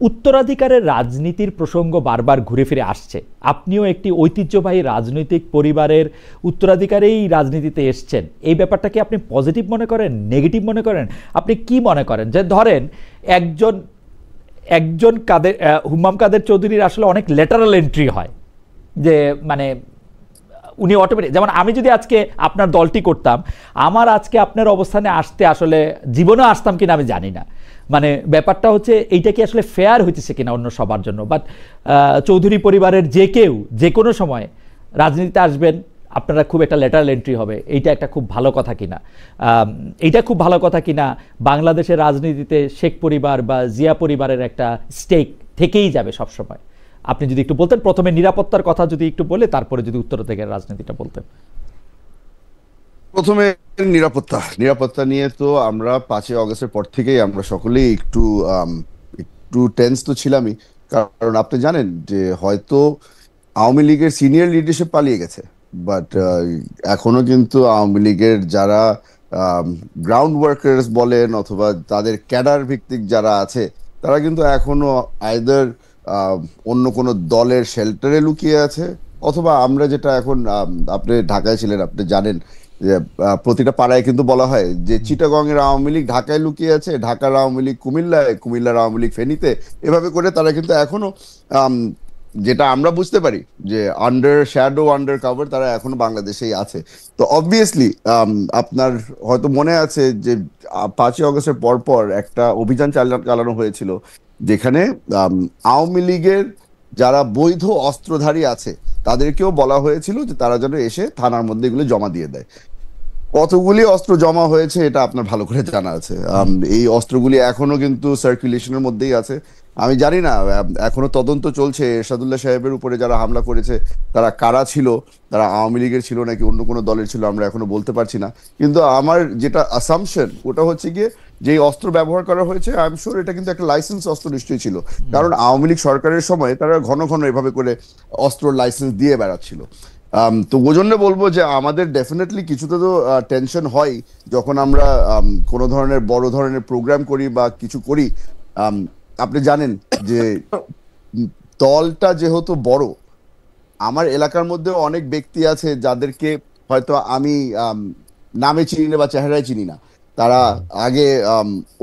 উত্তরাধিকারের রাজনীতির প্রসঙ্গ বারবার ঘুরে ফিরে আসছে। আপনিও একটি ঐতিহ্যবাহী রাজনৈতিক পরিবারের উত্তরাধিকারেই রাজনীতিতে এসছেন। এই ব্যাপারটাকে আপনি পজিটিভ মনে করেন, নেগেটিভ মনে করেন? আপনি কি মনে করেন যে ধরেন একজন হুম্মাম কাদের চৌধুরীর আসলে অনেক লেটারাল এন্ট্রি হয়, যে মানে উনি অটোমেটিক, যেমন আমি যদি আজকে আপনার দলটি করতাম, আমার আজকে আপনার অবস্থানে আসতে আসলে জীবনেও আসতাম কিনা আমি জানি না। মানে ব্যাপারটা হচ্ছে এইটা কি আসলে ফেয়ার হইতেছে কিনা অন্য সবার জন্য। বাট চৌধুরী পরিবারের যে কেউ যে কোনো সময় রাজনীতিতে আসবেন, আপনারা খুব একটা লেটারাল এন্ট্রি হবে, এইটা একটা খুব ভালো কথা কিনা, এইটা খুব ভালো কথা কিনা। বাংলাদেশের রাজনীতিতে শেখ পরিবার বা জিয়া পরিবারের একটা স্টেক থেকেই যাবে সবসময়। আপনি যদি একটু বলতেন প্রথমে নিরাপত্তার কথা যদি একটু বলে, তারপরে যদি উত্তর থেকে রাজনীতিটা বলতেন। প্রথমে নিরাপত্তা নিয়ে তো আমরা 5ই অগস্টের পর থেকেই আমরা সকলেই একটু টেন্স তো ছিলামই, কারণ আপনি জানেন যে হয়তো আওয়ামী লীগের সিনিয়র লিডারশিপ পালিয়ে গেছে, বাট এখনো কিন্তু আওয়ামী লীগের যারা গ্রাউন্ড ওয়ার্কার্স বলেন অথবা তাদের ক্যাডার ভিত্তিক যারা আছে, তারা কিন্তু এখনো আইদার অন্য কোনো দলের শেল্টারে লুকিয়ে আছে, অথবা আমরা যেটা এখন আপনি ঢাকায় ছিলেন, আপনি জানেন যে প্রতিটা পাড়ায় কিন্তু বলা হয় যে চিটাগংয়ের আওয়ামী লীগ ঢাকায় লুকিয়ে আছে, ঢাকার আওয়ামী লীগ কুমিল্লায়, কুমিল্লার আওয়ামী লীগ ফেনীতে, এভাবে করে তারা কিন্তু এখনো যেটা আমরা বুঝতে পারি যে আন্ডার শ্যাডো আন্ডার কভার তারা এখনো বাংলাদেশেই আছে। তো অবভিয়াসলি আপনার হয়তো মনে আছে যে 5ই অগস্টের পর একটা অভিযান চালানো হয়েছিল, যেখানে আওয়ামী লীগের যারা বৈধ অস্ত্রধারী আছে তাদেরকেও বলা হয়েছিল যে তারা যেন এসে থানার মধ্যে এগুলো জমা দিয়ে দেয়। কতগুলি অস্ত্র জমা হয়েছে এটা আপনার ভালো করে জানা আছে। এই অস্ত্রগুলি এখনো কিন্তু সার্কুলেশনের মধ্যেই আছে। আমি জানি না, এখনো তদন্ত চলছে এরশাদুল্লাহ সাহেবের উপরে যারা হামলা করেছে তারা কারা ছিল, তারা আওয়ামী লীগের ছিল নাকি অন্য কোনো দলের ছিল আমরা এখনো বলতে পারছি না। কিন্তু আমার যেটা অ্যাসাম্পশন ওটা হচ্ছে গিয়ে যে অস্ত্র ব্যবহার করা হয়েছে, আই এম শিওর এটা কিন্তু একটা লাইসেন্স অস্ত্র নিশ্চয়ই ছিল, কারণ আওয়ামী লীগ সরকারের সময় তারা ঘন ঘন এভাবে করে অস্ত্র লাইসেন্স দিয়ে বেড়াচ্ছিল। তো ওই জন্য বলবো যে আমাদের ডেফিনেটলি কিছুটা তো টেনশন হয় যখন আমরা কোনো ধরনের বড় ধরনের প্রোগ্রাম করি বা কিছু করি। আপনি জানেন যে দলটা যেহেতু বড়, আমার এলাকার মধ্যে অনেক ব্যক্তি আছে যাদেরকে হয়তো আমি নামে চিনি না বা চেহারায় চিনি না, তারা আগে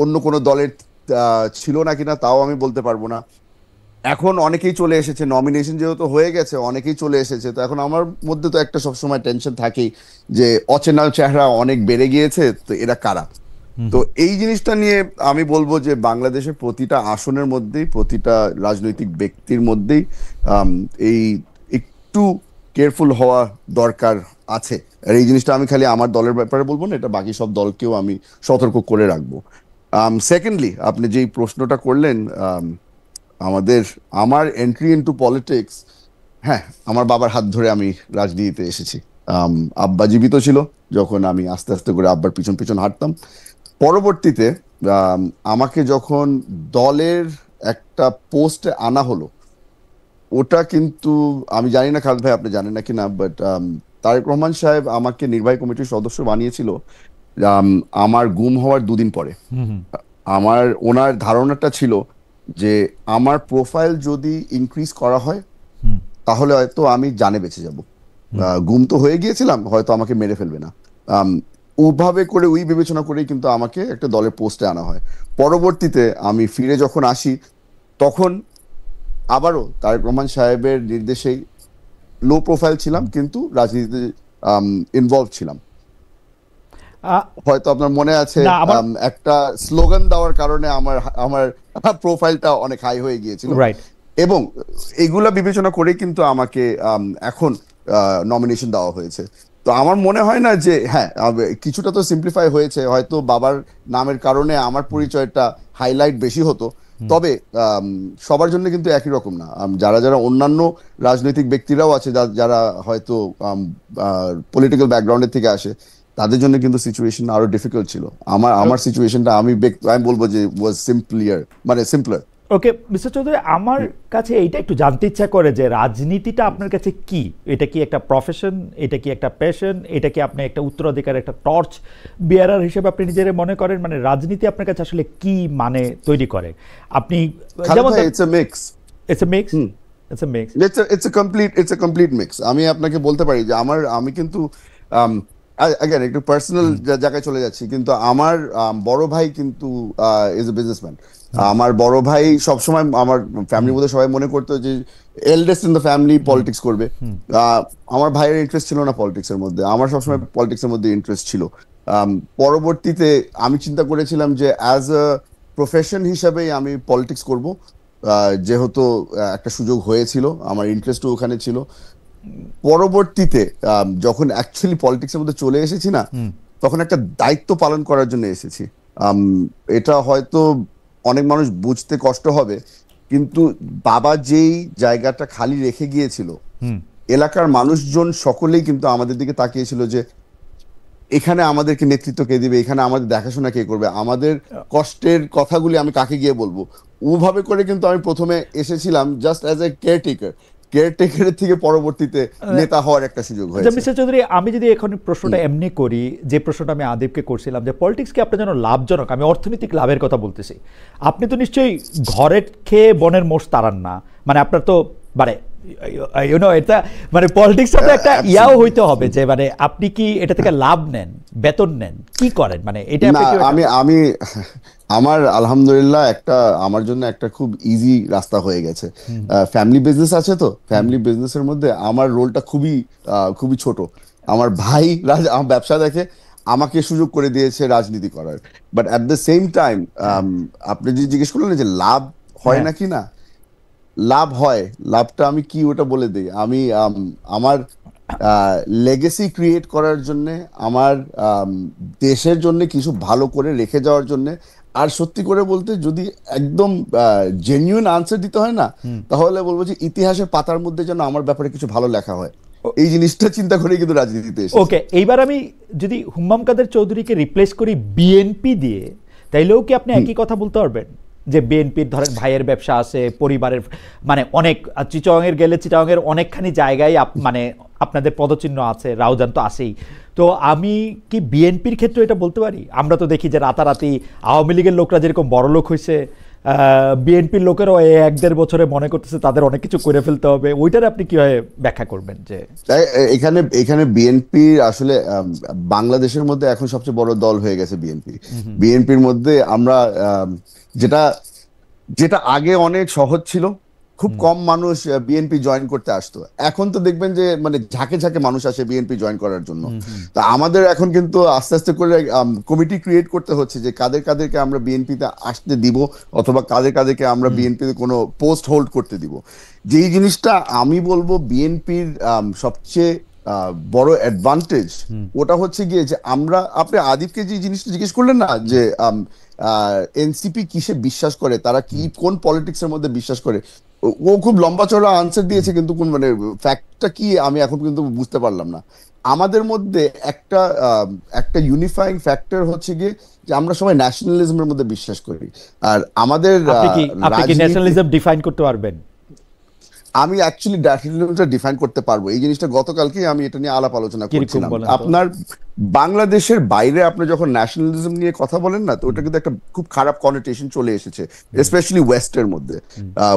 অন্য কোনো দলের ছিল না কিনা তাও আমি বলতে পারবো না। এখন অনেকেই চলে এসেছে, নমিনেশন যেহেতু হয়ে গেছে অনেকেই চলে এসেছে, তো এখন আমার মধ্যে তো একটা সবসময় টেনশন থাকেই যে অচেনা চেহারা অনেক বেড়ে গিয়েছে, তো এরা কারা। তো এই জিনিসটা নিয়ে আমি বলবো যে বাংলাদেশের প্রতিটা আসনের মধ্যেই প্রতিটা রাজনৈতিক ব্যক্তির মধ্যেই এই একটু কেয়ারফুল হওয়া দরকার আছে। আর এই জিনিসটা আমি খালি আমার দলের ব্যাপারে বলবো না, এটা বাকি সব দলকেও আমি সতর্ক করে রাখবো। সেকেন্ডলি আপনি যেই প্রশ্নটা করলেন আমার এন্ট্রি ইনটু পলিটিক্স, হ্যাঁ, আমার বাবার হাত ধরে আমি রাজনীতিতে এসেছি। আব্বা জীবিত ছিল যখন আমি আস্তে আস্তে করে আব্বার পিছন পিছন হাঁটতাম। পরবর্তীতে আমাকে যখন দলের একটা পোস্টে আনা হলো, ওটা কিন্তু আমি জানি না খালেদ ভাই আপনি জানেন নাকি না, বাট তারেক রহমান সাহেব আমাকে নির্বাহী কমিটির সদস্য বানিয়েছিল আমার গুম হওয়ার 2 দিন পরে। ওনার ধারণাটা ছিল যে আমার প্রোফাইল যদি ইনক্রিজ করা হয় তাহলে হয়তো আমি জানে বেঁচে যাব, গুম তো হয়ে গিয়েছিলাম, হয়তো আমাকে মেরে ফেলবে না। ওভাবে করে ওই বিবেচনা করেই কিন্তু আমাকে একটা দলের পোস্টে আনা হয়। পরবর্তীতে আমি ফিরে যখন আসি তখন আবারও তারেক রহমান সাহেবের নির্দেশেই লো প্রোফাইল ছিলাম কিন্তু রাজনীতিতে ইনভলভ ছিলাম। হয়তো আপনার মনে আছে একটা স্লোগান দেওয়ার কারণে আমার প্রোফাইলটা অনেক হাই হয়ে গিয়েছিল, এবং এগুলা বিবেচনা করে কিন্তু আমাকে এখন নমিনেশন দেওয়া হয়েছে। তো আমার মনে হয় না যে, হ্যাঁ কিছুটা তো সিম্পলিফাই হয়েছে, হয়তো বাবার নামের কারণে আমার পরিচয়টা হাইলাইট বেশি হতো, তবে সবার জন্য কিন্তু একই রকম না। যারা যারা অন্যান্য রাজনৈতিক ব্যক্তিরাও আছে যারা হয়তো পলিটিক্যাল ব্যাকগ্রাউন্ডের থেকে আসে, তাদের জন্য কিন্তু সিচুয়েশন আরো ডিফিকাল্ট ছিল। আমার সিচুয়েশনটা আমি বলবো যে ওয়াজ সিম্পলার। ওকে মিস্টার চৌধুরী, আমার কাছে এইটা একটু জানতে ইচ্ছা করে যে রাজনীতিটা আপনার কাছে কি? এটা কি একটা প্রফেশন, এটা কি একটা প্যাশন, এটা কি আপনি একটা উত্তরাধিকার, একটা টর্চ বিয়ারার হিসেবে আপনি নিজেরে মনে করেন? মানে রাজনীতি আপনার কাছে আসলে কি মানে তৈরি করে? আপনি যেমন it's a mix. It's a complete mix. আমি আপনাকে বলতে পারি যে আমি কিন্তু again একটু পার্সোনাল জায়গায় চলে যাচ্ছি, কিন্তু আমার বড় ভাই কিন্তু ইজ এ বিজনেসম্যান। আমার বড় ভাই সবসময় আমার ফ্যামিলির মধ্যে সবাই মনে করতো যে eldest in the family politics করবে। আমার ভাইয়ের ইন্টারেস্ট ছিল না পলিটিক্স এর মধ্যে, আমার সবসময় পলিটিক্স এর মধ্যে ইন্টারেস্ট ছিল। পরবর্তীতে আমি চিন্তা করেছিলাম যে অ্যাজ আ প্রফেশন হিসাবেই আমি পলিটিক্স করব, যেহেতু একটা সুযোগ হয়েছিল, আমার ইন্টারেস্টও ওখানে ছিল। পরবর্তীতে যখন অ্যাকচুয়ালি পলিটিক্স এর মধ্যে চলে এসেছি না, তখন একটা দায়িত্ব পালন করার জন্য এসেছি। এটা হয়তো অনেক মানুষ বুঝতে কষ্ট হবে, কিন্তু বাবা যেই জায়গাটা খালি রেখে গিয়েছিল, এলাকার মানুষজন সকলেই কিন্তু আমাদের দিকে তাকিয়েছিল যে এখানে আমাদেরকে নেতৃত্ব কে দিবে, এখানে আমাদের দেখাশোনা কে করবে, আমাদের কষ্টের কথাগুলি আমি কাকে গিয়ে বলবো। ওভাবে করে কিন্তু আমি প্রথমে এসেছিলাম জাস্ট অ্যাজ এ কেয়ারটেকারের থেকে পরবর্তীতে নেতা হওয়ার একটা সুযোগ হয়েছে। মিস্টার চৌধুরী, আমি যদি এখন প্রশ্নটা এমনি করি, যে প্রশ্নটা আমি আদিবকে করছিলাম যে পলিটিক্স কি আপনার জন্য লাভজনক, আমি অর্থনৈতিক লাভের কথা বলতেছি। আপনি তো নিশ্চয়ই ঘরের খেয়ে বনের মোষ তাড়ান না, মানে আপনার তো মানে এটা মানে পলিটিক্সটা তো একটা ইয়াও হইতে হবে যে মানে আপনি কি এটা থেকে লাভ নেন, বেতন নেন, কি করেন, মানে এটা আমি আমার আলহামদুলিল্লাহ একটা আমার জন্য একটা খুব ইজি রাস্তা হয়ে গেছে। ফ্যামিলি বিজনেস আছে, তো ফ্যামিলি বিজনেসের মধ্যে আমার রোলটা খুবই ছোট। আমার ভাই আমার ব্যবসা দেখে, আমাকে সুযোগ করে দিয়েছে রাজনীতি করার। But at the same time আপনি যদি জিজ্ঞেস করলেন যে লাভ হয় নাকি না, লাভ হয়। লাভটা আমি কি ওটা বলে দিই। আমি আমার লেগেসি ক্রিয়েট করার জন্য, আমার দেশের জন্য কিছু ভালো করে রেখে যাওয়ার জন্য, আর সত্যি করে বলতে যদি একদম জেনুইন আনসার দিতে হয় না, তাহলে বলবো যে ইতিহাসের পাতার মধ্যে যেন আমার ব্যাপারে কিছু ভালো লেখা হয়, এই জিনিসটা চিন্তা করে কিন্তু রাজনীতিতে এসেছি। ওকে, এইবার আমি যদি হুম্মাম কাদের চৌধুরীকে রিপ্লেস করি বিএনপি দিয়ে, তাইলেও কি আপনি একই কথা বলতে পারবেন যে বিএনপির ধরেন ভাইয়ের ব্যবসা আছে, পরিবারের মানে অনেক, চিটাগাংয়ের গেলে চিটাগাংয়ের অনেকখানি জায়গায় মানে আপনাদের পদচিহ্ন আছে, রাউজান তো আছেই। তো আমি কি বিএনপির ক্ষেত্রে এটা বলতে পারি? আমরা তো দেখি যে রাতারাতি আওয়ামী লীগের লোকরা যেরকম বড়লোক হয়েছে, বিএনপির লোকেরাও এই 1-1.5 বছরে মনে করতেছে তাদের অনেক কিছু করে ফেলতে হবে। ওইটার আপনি কিভাবে ব্যাখ্যা করবেন? যে এখানে বিএনপি আসলে বাংলাদেশের মধ্যে এখন সবচেয়ে বড় দল হয়ে গেছে বিএনপি। বিএনপির মধ্যে আমরা যেটা আগে অনেক সহজ ছিল, খুব কম মানুষ বিএনপি জয়েন করতে আসতো, এখন তো দেখবেন যে মানে ঝাঁকে ঝাঁকে মানুষ আসে বিএনপি জয়েন করার জন্য। তা আমাদের এখন কিন্তু আস্তে আস্তে করে কমিটি ক্রিয়েট করতে হচ্ছে যে কাদেরকে আমরা বিএনপিতে আসতে দিব, অথবা কাদেরকে আমরা বিএনপিতে কোনো পোস্ট হোল্ড করতে দিব। যেই জিনিসটা আমি বলবো বিএনপির সবচেয়ে বড় অ্যাডভান্টেজ, ওটা হচ্ছে গিয়ে যে আপনি আদিবকে যে জিনিসটা জিজ্ঞেস করলেন না যে এনসিপি কিসে বিশ্বাস করে, তারা কোন পলিটিক্স এর মধ্যে বিশ্বাস করে, ও খুব লম্বা চড়া আনসার দিয়েছে, কিন্তু কোন মানে ফ্যাক্টটা কি আমি এখন কিন্তু বুঝতে পারলাম না। আমাদের মধ্যে একটা ইউনিফাইং ফ্যাক্টর হচ্ছে গিয়ে যে আমরা সবাই ন্যাশনালিজমের মধ্যে বিশ্বাস করি। আর আমাদের আপনি কি ন্যাশনালিজম ডিফাইন করতে পারবেন? আমি অ্যাকচুয়ালি ন্যাশনালিজমটা ডিফাইন করতে পারবো। এই জিনিসটা গতকালকে আমি এটা নিয়ে আলাপ আলোচনা করছিলাম। আপনার বাংলাদেশের বাইরে আপনি যখন ন্যাশনালিজম নিয়ে কথা বলেন না, তো ওটা কিন্তু একটা খুব খারাপ কনোটেশন চলে এসেছে, স্পেশালি ওয়েস্টের মধ্যে।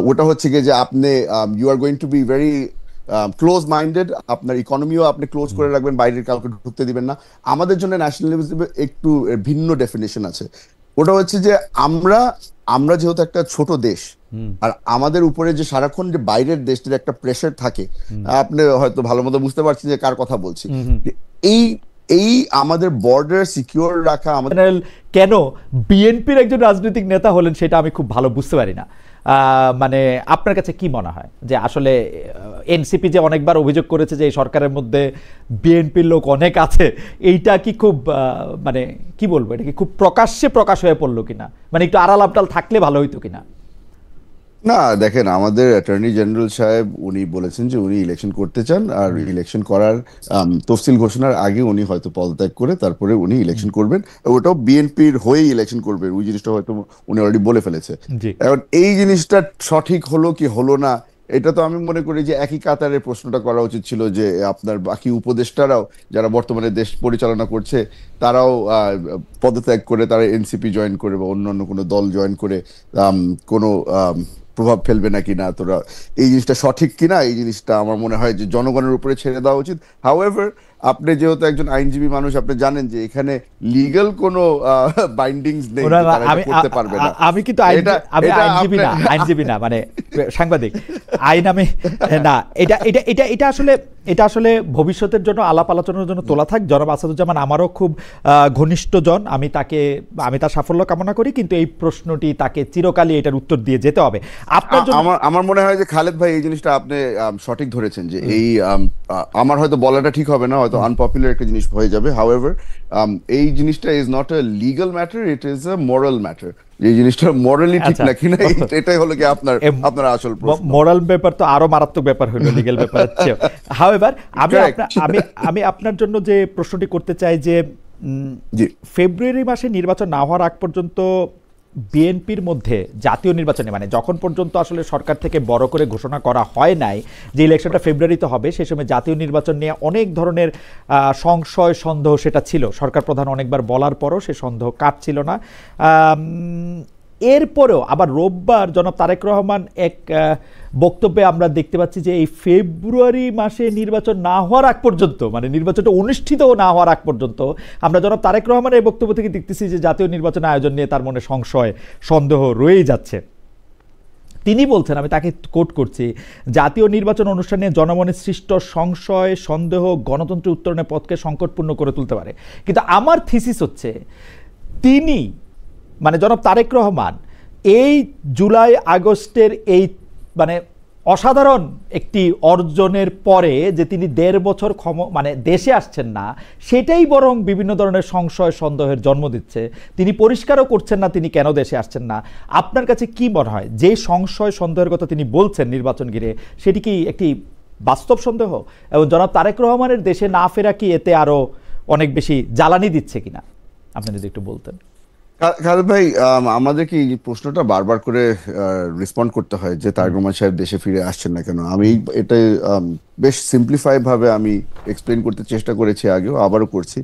ওটা হচ্ছে গিয়ে যে আপনি you are going to be very close minded, আপনার ইকোনমিও আপনি ক্লোজ করে রাখবেন, বাইরের কাউকে ঢুকতে দিবেন না। আমাদের জন্য ন্যাশনালিজম একটু ভিন্ন ডেফিনেশন আছে। ওটা হচ্ছে যে আমরা যেহেতু একটা ছোট দেশ, আর আমাদের উপরে যে সারাক্ষণ যে বাইরের দেশটির একটা প্রেশার থাকে, আপনি হয়তো ভালো মতো বুঝতে পারছেন যে কার কথা বলছি। এই আমাদের বর্ডার সিকিউর রাখা আমাদের কেন বিএনপির একজন রাজনৈতিক নেতা হলেন সেটা আমি খুব ভালো বুঝতে পারি না। মানে আপনার কাছে কি মনে হয় যে আসলে এনসিপি যে অনেকবার অভিযোগ করেছে যে এই সরকারের মধ্যে বিএনপির লোক অনেক আছে, এইটা কি খুব মানে কি বলবো, এটা কি খুব প্রকাশ হয়ে পড়লো কিনা, মানে একটু আড়াল আবটাল থাকলে ভালো হইতো কিনা? না, দেখেন, আমাদের অ্যাটর্নি জেনারেল সাহেব উনি বলেছেন যে উনি ইলেকশন করতে চান, আর ইলেকশন করার তফসিল ঘোষণার আগে উনি হয়তো পদত্যাগ করে তারপরে উনি ইলেকশন করবেন, ওটাও বিএনপির হয়ে ইলেকশন করবেন। ওই জিনিসটা হয়তো উনি অলরেডি বলে ফেলেছে। এখন এই জিনিসটা সঠিক হলো কি হলো না, এটা তো আমি মনে করি যে একই কাতারে প্রশ্নটা করা উচিত ছিল যে আপনার বাকি উপদেষ্টারাও যারা বর্তমানে দেশ পরিচালনা করছে, তারাও পদত্যাগ করে তারা এনসিপি জয়েন করে বা অন্যান্য কোনো দল জয়েন করে কোনো প্রভাব ফেলবে নাকি না, তোরা এই জিনিসটা সঠিক কিনা, এই জিনিসটা আমার মনে হয় যে জনগণের উপরে ছেড়ে দেওয়া উচিত। হাউএভার আপনি যেহেতু একজন আইনজীবী মানুষ, আপনি জানেন যে এখানে লিগ্যাল কোনো বাইন্ডিংস নেই, ওনারা তারা এটা আমি করতে পারবে না। আমি কিন্তু এটা আমি এটা আইনজীবী না মানে সাংবাদিক আইন আমি না, এটা আসলে ভবিষ্যতের জন্য আলাপ আলোচনার জন্য তোলা থাক। জনাব আসাদুজ্জামান আমারও খুব ঘনিষ্ঠ জন, আমি তার সাফল্য কামনা করি, কিন্তু এই প্রশ্নটি তাকে চিরকালই এটার উত্তর দিয়ে যেতে হবে। আপনার জন্য আমার মনে হয় যে খালেদ ভাই এই জিনিসটা আপনি সঠিক ধরেছেন যে এই আমার হয়তো বলাটা ঠিক হবে না, হয়তো আনপপুলার একটা জিনিস হয়ে যাবে। হাউএভার এই জিনিসটা is not a legal matter, it is a moral matter. এই জিনিসটা মোরালি ঠিক আচ্ছা। নাকি না, এটাই হলো কি আপনার আসল প্রশ্ন। মোরাল ব্যাপার তো আরো মারাত্মক ব্যাপার হলো লিগ্যাল ব্যাপার চেয়ে। হাউএভার আমি আপনার জন্য যে প্রশ্নটি করতে চাই যে ফেব্রুয়ারি মাসে নির্বাচন না হওয়ার আগ পর্যন্ত বিএনপির মধ্যে জাতীয় নির্বাচনে, মানে যখন পর্যন্ত আসলে সরকার থেকে বড় করে ঘোষণা করা হয় নাই যে ইলেকশনটা ফেব্রুয়ারিতে হবে, সেই সময় জাতীয় নির্বাচন নিয়ে অনেক ধরনের সংশয় সন্দেহ সেটা ছিল। সরকার প্রধান অনেকবার বলার পরও সে সন্দেহ কাটছিল না। এরপরেও আবার রোববার জনাব তারেক রহমান এক বক্তব্যে আমরা দেখতে পাচ্ছি যে এই ফেব্রুয়ারি মাসে নির্বাচন না হওয়ার আগ পর্যন্ত, মানে নির্বাচনটা অনুষ্ঠিত না হওয়ার আগ পর্যন্ত আমরা জনাব তারেক রহমানের এই বক্তব্য থেকে দেখতেছি যে জাতীয় নির্বাচন আয়োজন নিয়ে তার মনে সংশয় সন্দেহ রয়েই যাচ্ছে। তিনি বলছেন, আমি তাকে কোট করছি, জাতীয় নির্বাচন অনুষ্ঠানে জনমনে সৃষ্ট সংশয় সন্দেহ গণতন্ত্রের উত্তরণের পথকে সংকটপূর্ণ করে তুলতে পারে। কিন্তু আমার থিসিস হচ্ছে তিনি, মানে জনাব তারেক রহমান এই জুলাই আগস্টের এই মানে অসাধারণ একটি অর্জনের পরে যে তিনি ১.৫ বছর মানে দেশে আসছেন না, সেটাই বরং বিভিন্ন ধরনের সংশয় সন্দেহের জন্ম দিচ্ছে। তিনি পরিষ্কারও করছেন না তিনি কেন দেশে আসছেন না। আপনার কাছে কি মনে হয় যে সংশয় সন্দেহের কথা তিনি বলছেন নির্বাচন ঘিরে, সেটি কি একটি বাস্তব সন্দেহ, এবং জনাব তারেক রহমানের দেশে না ফেরা কি এতে আরো অনেক বেশি জ্বালানি দিচ্ছে কিনা, আপনি যদি একটু বলতেন। খালেদ ভাই, আমাদেরকে এই প্রশ্নটা বারবার করে রেসপন্ড করতে হয় যে তারেক রহমান সাহেব দেশে ফিরে আসছেন না কেন। আমি এটা বেশ সিম্পলিফাই ভাবে আমি এক্সপ্লেন করতে চেষ্টা করেছি, আগেও আবারও করছি।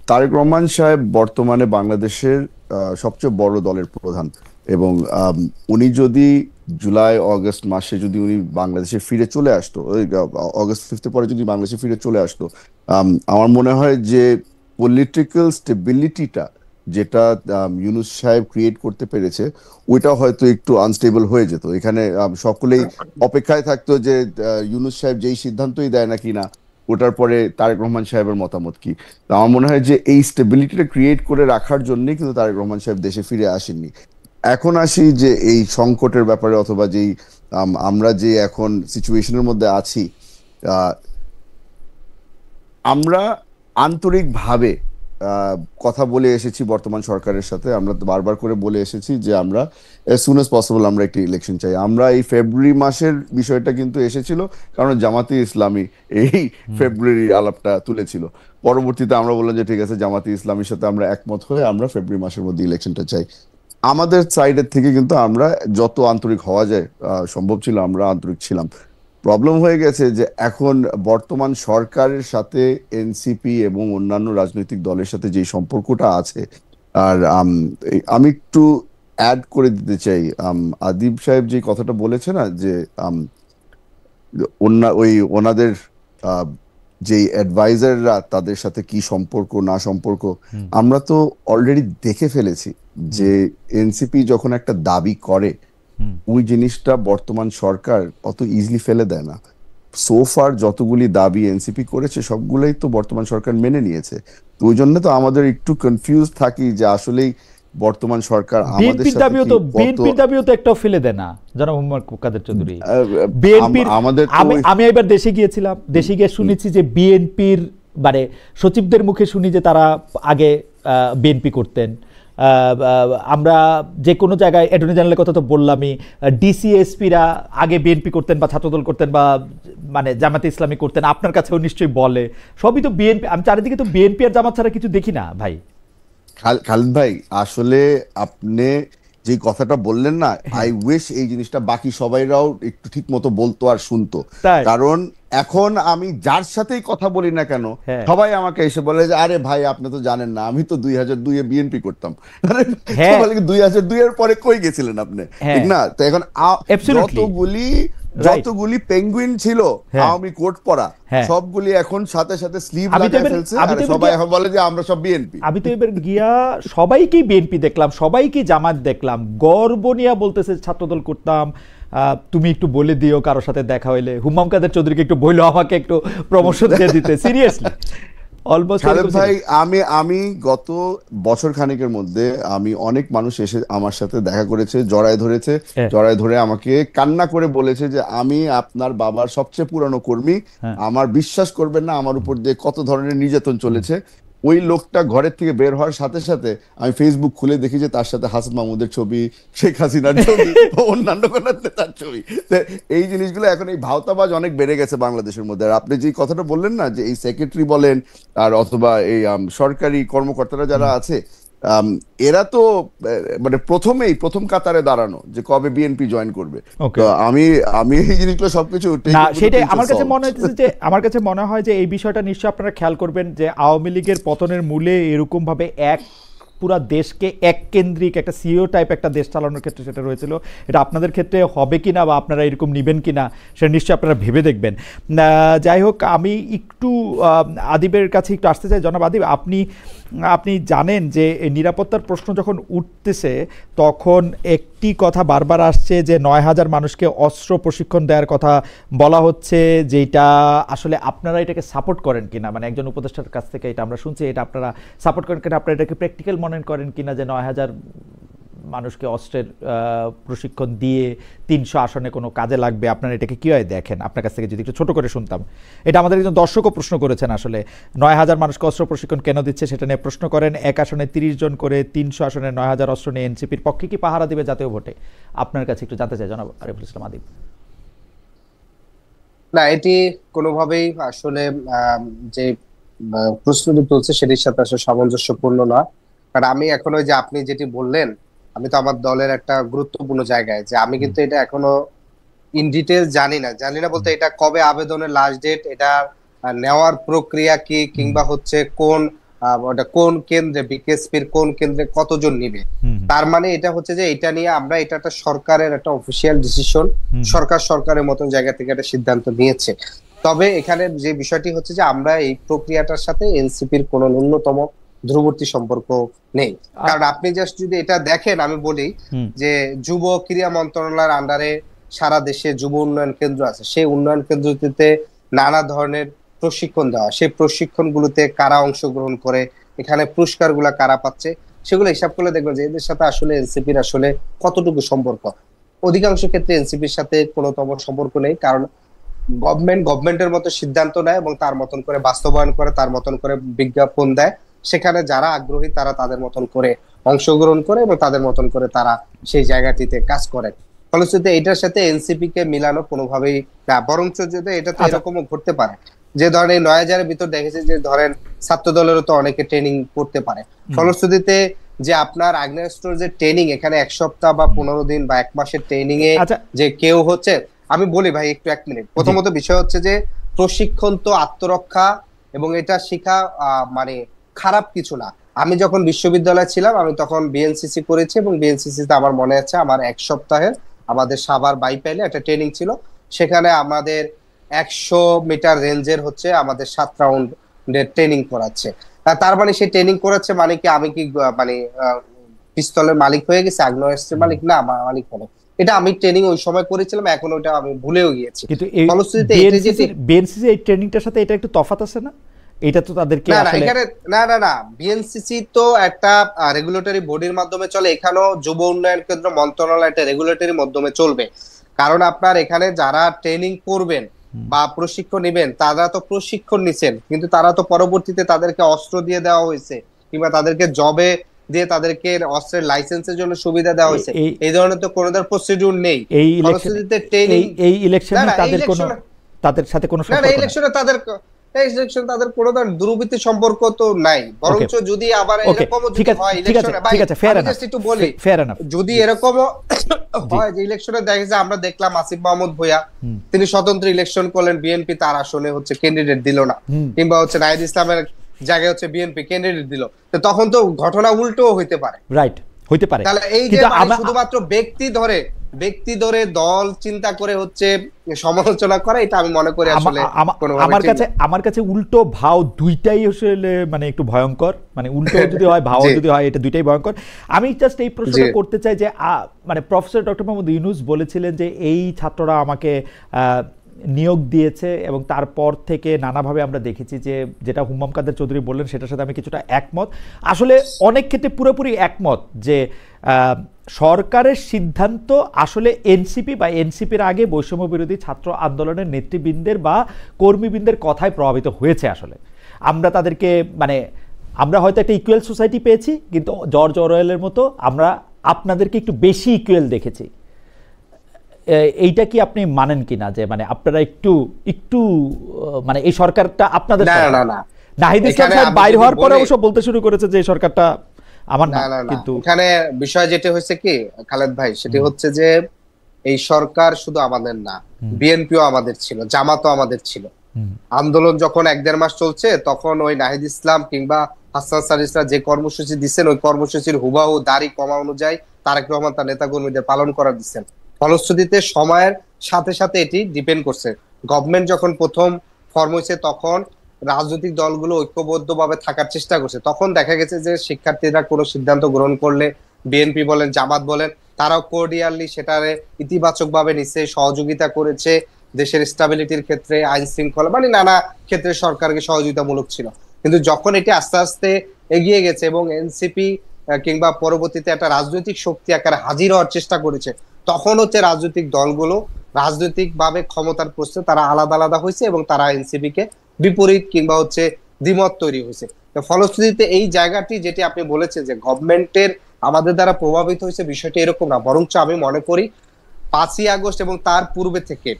তারেক রহমান সাহেব বর্তমানে বাংলাদেশের সবচেয়ে বড় দলের প্রধান, এবং উনি যদি জুলাই অগস্ট মাসে যদি উনি বাংলাদেশে ফিরে চলে আসতো, অগস্ট 5 পরে যদি বাংলাদেশে ফিরে চলে আসতো, আমার মনে হয় যে পলিটিক্যাল স্টেবিলিটিটা যেটা ইউনূস সাহেব ক্রিয়েট করতে পেরেছে, ওইটা হয়তো একটু আনস্টেবল হয়ে যেত। এখানে সকলেই অপেক্ষায় থাকতো যে ইউনূস সাহেব যেই সিদ্ধান্তই দেয় না কিনা, ওটার পরে তারেক রহমান সাহেবের মতামত কি। তো আমার মনে হয় যে এই স্টেবিলিটিটা ক্রিয়েট করে রাখার জন্যই কিন্তু তারেক রহমান সাহেব দেশে ফিরে আসেননি। এখন আসি যে এই সংকটের ব্যাপারে, অথবা যেই আমরা যে এখন সিচুয়েশনের মধ্যে আছি, আমরা আন্তরিকভাবে কথা বলে এসেছি বর্তমান সরকারের সাথে। আমরা বারবার করে বলে এসেছি যে আমরা as soon as possible আমরা একটি ইলেকশন চাই। আমরা এই ফেব্রুয়ারি মাসের বিষয়টা কিন্তু এসেছিল কারণ জামাতে ইসলামী এই ফেব্রুয়ারি আলাপটা তুলেছিল। পরবর্তীতে আমরা বললাম যে ঠিক আছে, জামাতে ইসলামীর সাথে আমরা একমত হয়ে আমরা ফেব্রুয়ারি মাসের মধ্যে ইলেকশনটা চাই। আমাদের সাইডের থেকে কিন্তু আমরা যত আন্তরিক হওয়া যায় সম্ভব ছিল, আমরা আন্তরিক ছিলাম। প্রবলেম হয়ে গেছে যে এখন বর্তমান সরকারের সাথে এনসিপি এবং অন্যান্য রাজনৈতিক দলের সাথে যে সম্পর্কটা আছে, আর আমি একটু অ্যাড করে দিতে চাই, আদিব সাহেব যে কথাটা বলেছে না যে ওনাদের যে অ্যাডভাইজাররা তাদের সাথে কি সম্পর্ক না সম্পর্ক, আমরা তো অলরেডি দেখে ফেলেছি যে এনসিপি যখন একটা দাবি করে ওই জিনিসটা বর্তমান সরকার অত ইজিলি ফেলে দেয় না। সোফার যতগুলি দাবি এনসিপি করেছে সবগুলোই তো বর্তমান সরকার মেনে নিয়েছে। তো ওই জন্য তো আমাদের একটু কনফিউজ থাকি যে আসলেই বর্তমান সরকার আমাদের সাথে বিএনপির দাবিও তো একটাও ফেলে দেয় না জনাব মোহাম্মদ কাদের চৌধুরী। বিএনপির আমি এবার দেশে গিয়েছিলাম, দেশে গিয়ে শুনেছি যে বিএনপির মানে সচিবদের মুখে শুনি যে তারা আগে বিএনপি করতেন। আমরা যে কোনো জায়গায় অ্যাটর্নি জেনারেলের কথা তো বললামই, ডিসিএসপিরা আগে বিএনপি করতেন বা ছাত্রদল করতেন বা মানে জামাতে ইসলামী করতেন, আপনার কাছেও নিশ্চয়ই বলে। সবই তো বিএনপি, আমি চারিদিকে তো বিএনপি আর জামাত ছাড়া কিছু দেখি না ভাই। খালেদ ভাই, আসলে আপনি যে কথাটা বললেন না, আই উইশ এই জিনিসটা বাকি সবাইরাও একটু ঠিক মতো বলতো আর শুনতো। কারণ এখন আমি যার সাথেই কথা বলি না কেন, হ্যাঁ। সবাই আমাকে এসে বলে যে আরে ভাই আপনি তো জানেন না, আমি তো 2002-এ বিএনপি করতাম। আরে হ্যাঁ। বলে 2002 এর পরে কই গেছিলেন আপনি, হ্যাঁ। ঠিক না? তো এখন Absolutely. যতগুলি পেঙ্গুইন ছিল হ্যাঁ। আওয়ামী কোট পরা, হ্যাঁ। সবগুলি এখন সাথে সাথে স্লিভ আমি তো লাগায় এবার- ফেলছে, আমি আর তো এবার সবাই গিয়া- এখন বলে যে আমরা সব বিএনপি। আমি তো এবার গিয়া সবাইকেই বিএনপি দেখলাম, সবাইকে জামাত দেখলাম, গর্ব নিয়ে বলতেছে ছাত্রদল করতাম। তুমি একটু বলে দিও কারোর সাথে দেখা হইলে, হুমাম কাদের চৌধুরীকে একটু বললো আমাকে একটু প্রমোশন দিয়ে দিতে। সিরিয়াসলি অলমোস্ট খালেদ ভাই, আমি গত বছর খানেকের মধ্যে আমি অনেক মানুষ এসে আমার সাথে দেখা করেছে, জড়ায় ধরেছে, হ্যাঁ। জড়ায় ধরে আমাকে কান্না করে বলেছে যে আমি আপনার বাবার সবচেয়ে পুরানো কর্মী, হ্যাঁ। আমার বিশ্বাস করবেন না আমার উপর দিয়ে কত ধরনের নির্যাতন চলেছে। ওই লোকটা ঘরের থেকে বের হওয়ার সাথে সাথে আমি ফেসবুক খুলে দেখি যে তার সাথে হাসান মাহমুদের ছবি, শেখ হাসিনার ছবি, অন্যান্য কোনো নেতার ছবি। তো এই জিনিসগুলো এখন এই ভাওতাবাজ অনেক বেড়ে গেছে বাংলাদেশের মধ্যে। আর আপনি যে কথাটা বললেন না যে এই সেক্রেটারি বলেন আর অথবা এই সরকারি কর্মকর্তারা যারা আছে, এরা তো মানে প্রথম কাতারে দাঁড়ানো যে কবে বিএনপি জয়েন করবে। Okay. তো আমি এই জিনিসগুলো সবকিছু না, সেটাই আমার কাছে মনে হচ্ছে যে আমার কাছে মনে হয় যে এই বিষয়টা নিশ্চয়ই আপনারা খেয়াল করবেন যে আওয়ামী লীগের পতনের মূলে এরকম ভাবে পুরা দেশকে এক কেন্দ্রিক একটা সিও টাইপ একটা দেশ চালানোর ক্ষেত্রে সেটা রয়েছিল। এটা আপনাদের ক্ষেত্রে হবে কিনা বা আপনারা এরকম নেবেন কিনা সেটা নিশ্চয়ই আপনারা ভেবে দেখবেন। যাই হোক, আমি একটু আদিবের কাছে একটু আসতে চাই। জনাব আদিব, আপনি জানেন যে নিরাপত্তার প্রশ্ন যখন উঠতেছে তখন একটি কথা বারবার আসছে যে 9,000 মানুষকে অস্ত্র প্রশিক্ষণ দেওয়ার কথা বলা হচ্ছে, যেটা আসলে আপনারা এটাকে সাপোর্ট করেন কিনা, মানে একজন উপদেষ্টার কাছ থেকে এটা আমরা শুনছি, এটা আপনারা সাপোর্ট করেন কিনা, আপনারা এটাকে প্র্যাকটিক্যাল মনে করেন কিনা যে 9,000 মানুষকে অস্ত্রের প্রশিক্ষণ দিয়ে 300 আসনে কোনো কাজে লাগবে, আপনারা এটাকে কীভাবে দেখেন? আপনার কাছ থেকে যদি একটু ছোট করে শুনতাম। এটা আমাদের একজন দর্শকও প্রশ্ন করেছেন, আসলে 9,000 মানুষকে অস্ত্র প্রশিক্ষণ কেন দিচ্ছে সেটা নিয়ে প্রশ্ন করেন। এক আসনে 30 জন করে, 300 আসনে 9,000 অস্ত্র নিয়ে এনসিপির পক্ষে কি পাহারা দিবে জাতীয় ভোটে? আপনার কাছে একটু জানতে চাই জনাব আরিফুল ইসলাম আদিব। না, এটি কোনোভাবেই আসলে যে প্রশ্নটি তুলছে সেটির সাথে আসলে সামঞ্জস্যপূর্ণ না। কারণ আমি এখন ওই যে আপনি যেটি বললেন, আমি তো আমার দলের একটা গুরুত্বপূর্ণ জায়গায়, যে আমি কিন্তু এটা এখনো ইন ডিটেল জানি না বলতে এটা কবে আবেদনের লাস্ট ডেট, এটা নেওয়ার প্রক্রিয়া কি, কিংবা হচ্ছে ওটা কোন কেন্দ্রে, বিকেএসপির কোন কেন্দ্রে কতজন নিবে। তার মানে এটা হচ্ছে যে এটা নিয়ে আমরা, এটা একটা সরকারের একটা অফিসিয়াল ডিসিশন, সরকারের মতন জায়গা থেকে একটা সিদ্ধান্ত নিয়েছে। তবে এখানে যে বিষয়টি হচ্ছে যে আমরা এই প্রক্রিয়াটার সাথে এনসিপির কোনো ন্যূনতম দূরবর্তী সম্পর্ক নেই। কারণ আপনি জাস্ট যদি এটা দেখেন, আমি বলি যে যুব ক্রীড়া মন্ত্রণালয়ের আন্ডারে সারা দেশে যুব উন্নয়ন কেন্দ্র আছে, সেই উন্নয়ন কেন্দ্রটিতে নানা ধরনের প্রশিক্ষণ দেওয়া, সেই প্রশিক্ষণগুলোতে কারা অংশগ্রহণ করে, এখানে পুরস্কারগুলা কারা পাচ্ছে, সেগুলো হিসাব করলে দেখবেন যে এদের সাথে আসলে এনসিপির আসলে কতটুকু সম্পর্ক। অধিকাংশ ক্ষেত্রে এনসিপির সাথে কোনোতম সম্পর্ক নেই, কারণ গভর্নমেন্টের মতো সিদ্ধান্ত নেয় এবং তার মতন করে বাস্তবায়ন করে, তার মতন করে বিজ্ঞাপন দেয়। সেখানে যারা আগ্রহী তারা তাদের মতন করে অংশগ্রহণ করে এবং তাদের মতন করে তারা সেই জায়গাটিতে কাজ করে। ফলশ্রুতিতে এটার সাথে এনসিপি কে মিলানো কোনোভাবেই না, বরঞ্চ যদি এটা তো এরকমও ঘটতে পারে যে ধরেন এই 9,000-এর ভিতর দেখেছে যে ধরেন ছাত্র দলেরও তো অনেকে ট্রেনিং করতে পারে। ফলশ্রুতিতে যে আপনার আগ্নেয়াস্ত্র যে ট্রেনিং, এখানে 1 সপ্তাহ বা 15 দিন বা 1 মাসের ট্রেনিং এ যে কেউ হচ্ছে, আমি বলি ভাই একটু 1 মিনিট। প্রথমত বিষয় হচ্ছে যে প্রশিক্ষণ তো আত্মরক্ষা এবং এটা শেখা মানে খারাপ কিছু না। আমি যখন বিশ্ববিদ্যালয়ে ছিলাম আমি তখন বিএনসিসি করেছি এবং বিএনসিসি তে আমার মনে আছে আমার 1 সপ্তাহে আমাদের সাভার বাইপাইলে একটা ট্রেনিং ছিল। সেখানে আমাদের 100 মিটার রেঞ্জের হচ্ছে আমাদের 7 রাউন্ডের ট্রেনিং করাচ্ছে। তার মানে সেই ট্রেনিং করাচ্ছে মানে কি আমি কি মানে পিস্তলের মালিক হয়ে গেছি, আগ্নেয়াস্ত্রের মালিক না, মালিক হলো। এটা আমি ট্রেনিং ওই সময় করেছিলাম, এখন ওটা আমি ভুলেও গিয়েছি। কিন্তু বিএনসিসি এই ট্রেনিংটার সাথে এটা একটু তফাৎ আছে না? এটা তো তাদেরকে আসলে না বিএনসিসি তো একটা রেগুলেটরি বডির মাধ্যমে চলে, এখানেও যুব উন্নয়ন কেন্দ্র মন্ত্রণালয় একটা রেগুলেটরি মাধ্যমে চলবে। কারণ আপনার এখানে যারা ট্রেনিং করবেন বা প্রশিক্ষণ নেবেন তারা তো প্রশিক্ষণ নিছেন, কিন্তু তারা তো পরবর্তীতে তাদেরকে অস্ত্র দিয়ে দেওয়া হয়েছে কিংবা তাদেরকে জবে দিয়ে তাদেরকে অস্ত্রের লাইসেন্সের জন্য সুবিধা দেওয়া হয়েছে। এই ধরনের তো কোনো প্রসিডিউর নেই। এই ইলেকশনে তাদের সাথে কোনো ইলেকশনে তাদের এই ইলেকশন তাদের কোনো ধরনের দুর্বৃত্তি সম্পর্ক তো নাই, বরঞ্চ যদি আবার এরকম যদি হয় ইলেকশনে, ভাই আমি জাস্ট একটু বলি, যদি এরকম হয় যে ইলেকশনে দেখা যায়, আমরা দেখলাম আসিফ মাহমুদ ভূঁইয়া তিনি স্বতন্ত্র ইলেকশন করলেন, বিএনপি তার আসনে হচ্ছে ক্যান্ডিডেট দিল না, কিংবা হচ্ছে নাহিদ ইসলামের জায়গায় হচ্ছে বিএনপি ক্যান্ডিডেট দিল, তো তখন তো ঘটনা উল্টো হইতে পারে, রাইট, হইতে পারে। তাহলে এই যে শুধুমাত্র ব্যক্তি ধরে দল চিন্তা করে হচ্ছে সমালোচনা করা, এটা আমি মনে করি আসলে আমার কাছে উল্টো ভাও দুইটাই আসলে মানে একটু ভয়ঙ্কর, মানে উল্টো যদি হয় ভাও যদি হয়, এটা দুইটাই ভয়ঙ্কর। আমি জাস্ট এই প্রশ্নটা করতে চাই যে মানে প্রফেসর ডক্টর মোহাম্মদ ইউনূস বলেছিলেন যে এই ছাত্ররা আমাকে নিয়োগ দিয়েছে, এবং তারপর থেকে নানাভাবে আমরা দেখেছি যে যেটা হুম্মাম কাদের চৌধুরী বললেন সেটার সাথে আমি কিছুটা একমত, আসলে অনেক ক্ষেত্রে পুরোপুরি একমত, যে সরকারের সিদ্ধান্ত আসলে এনসিপি বা এনসিপির আগে বৈষম্য বিরোধী ছাত্র আন্দোলনের নেতৃবৃন্দের বা কর্মীবৃন্দের কথায় প্রভাবিত হয়েছে। আসলে আমরা তাদেরকে মানে আমরা হয়তো একটা ইকুয়াল সোসাইটি পেয়েছি, কিন্তু জর্জ অরওয়েলের মতো আমরা আপনাদেরকে একটু বেশি ইকুয়াল দেখেছি। এইটা কি আপনি মানেন কিনা, যে মানে আপনারা একটু একটু মানে এই সরকারটা আপনাদের, নাহিদ ইসলাম সাহেব বাইরে হওয়ার পরে অবশ্য বলতে শুরু করেছে যে সরকারটা আমার না, কিন্তু এখানে বিষয় যেটা হয়েছে কি খালেদ ভাই, সেটি হচ্ছে যে এই সরকার শুধু আমাদের না, বিএনপিও আমাদের ছিল, জামাতও আমাদের ছিল। আন্দোলন যখন 1-1.5 মাস চলছে, তখন ওই নাহিদ ইসলাম কিংবা হাসান সারিসরা যে কর্মসূচি দিচ্ছেন, ওই কর্মসূচির হুবাহু দাড়ি কমা অনুযায়ী তারেক রহমান তার নেতা কর্মীদের পালন করা দিচ্ছেন। ফলশ্রুতিতে সময়ের সাথে সাথে এটি ডিপেন্ড করছে। গভর্নমেন্ট যখন প্রথম ফর্ম হয়েছে, তখন রাজনৈতিক দলগুলো ঐক্যবদ্ধভাবে থাকার চেষ্টা করছে। তখন দেখা গেছে যে শিক্ষার্থীরা কোনো সিদ্ধান্ত গ্রহণ করলে বিএনপি বলেন, জামাত বলেন, তারাও কোর্ডিয়ালি সেটারে ইতিবাচক ভাবে নিচ্ছে, সহযোগিতা করেছে, দেশের স্টেবিলিটির ক্ষেত্রে, আইন শৃঙ্খলা, মানে নানা ক্ষেত্রে সরকারকে সহযোগিতামূলক ছিল। কিন্তু যখন এটি আস্তে আস্তে এগিয়ে গেছে এবং এনসিপি কিংবা পরবর্তীতে একটা রাজনৈতিক শক্তি আকারে হাজির হওয়ার চেষ্টা করেছে, তখন হচ্ছে রাজনৈতিক দলগুলো রাজনৈতিক ভাবে ক্ষমতার প্রশ্নে তারা আলাদা আলাদা হয়েছে এবং তারা এনসিপি কে বিপরীত কিংবা হচ্ছে দ্বিমত তৈরি হয়েছে। তো ফলশ্রুতিতে এই জায়গাটি যেটি আপনি বলেছেন যে গভর্নমেন্টের আমাদের দ্বারা প্রভাবিত হয়েছে, বিষয়টি এরকম না, বরঞ্চ আমি মনে করি 5ই আগস্ট এবং তার পূর্বে থেকে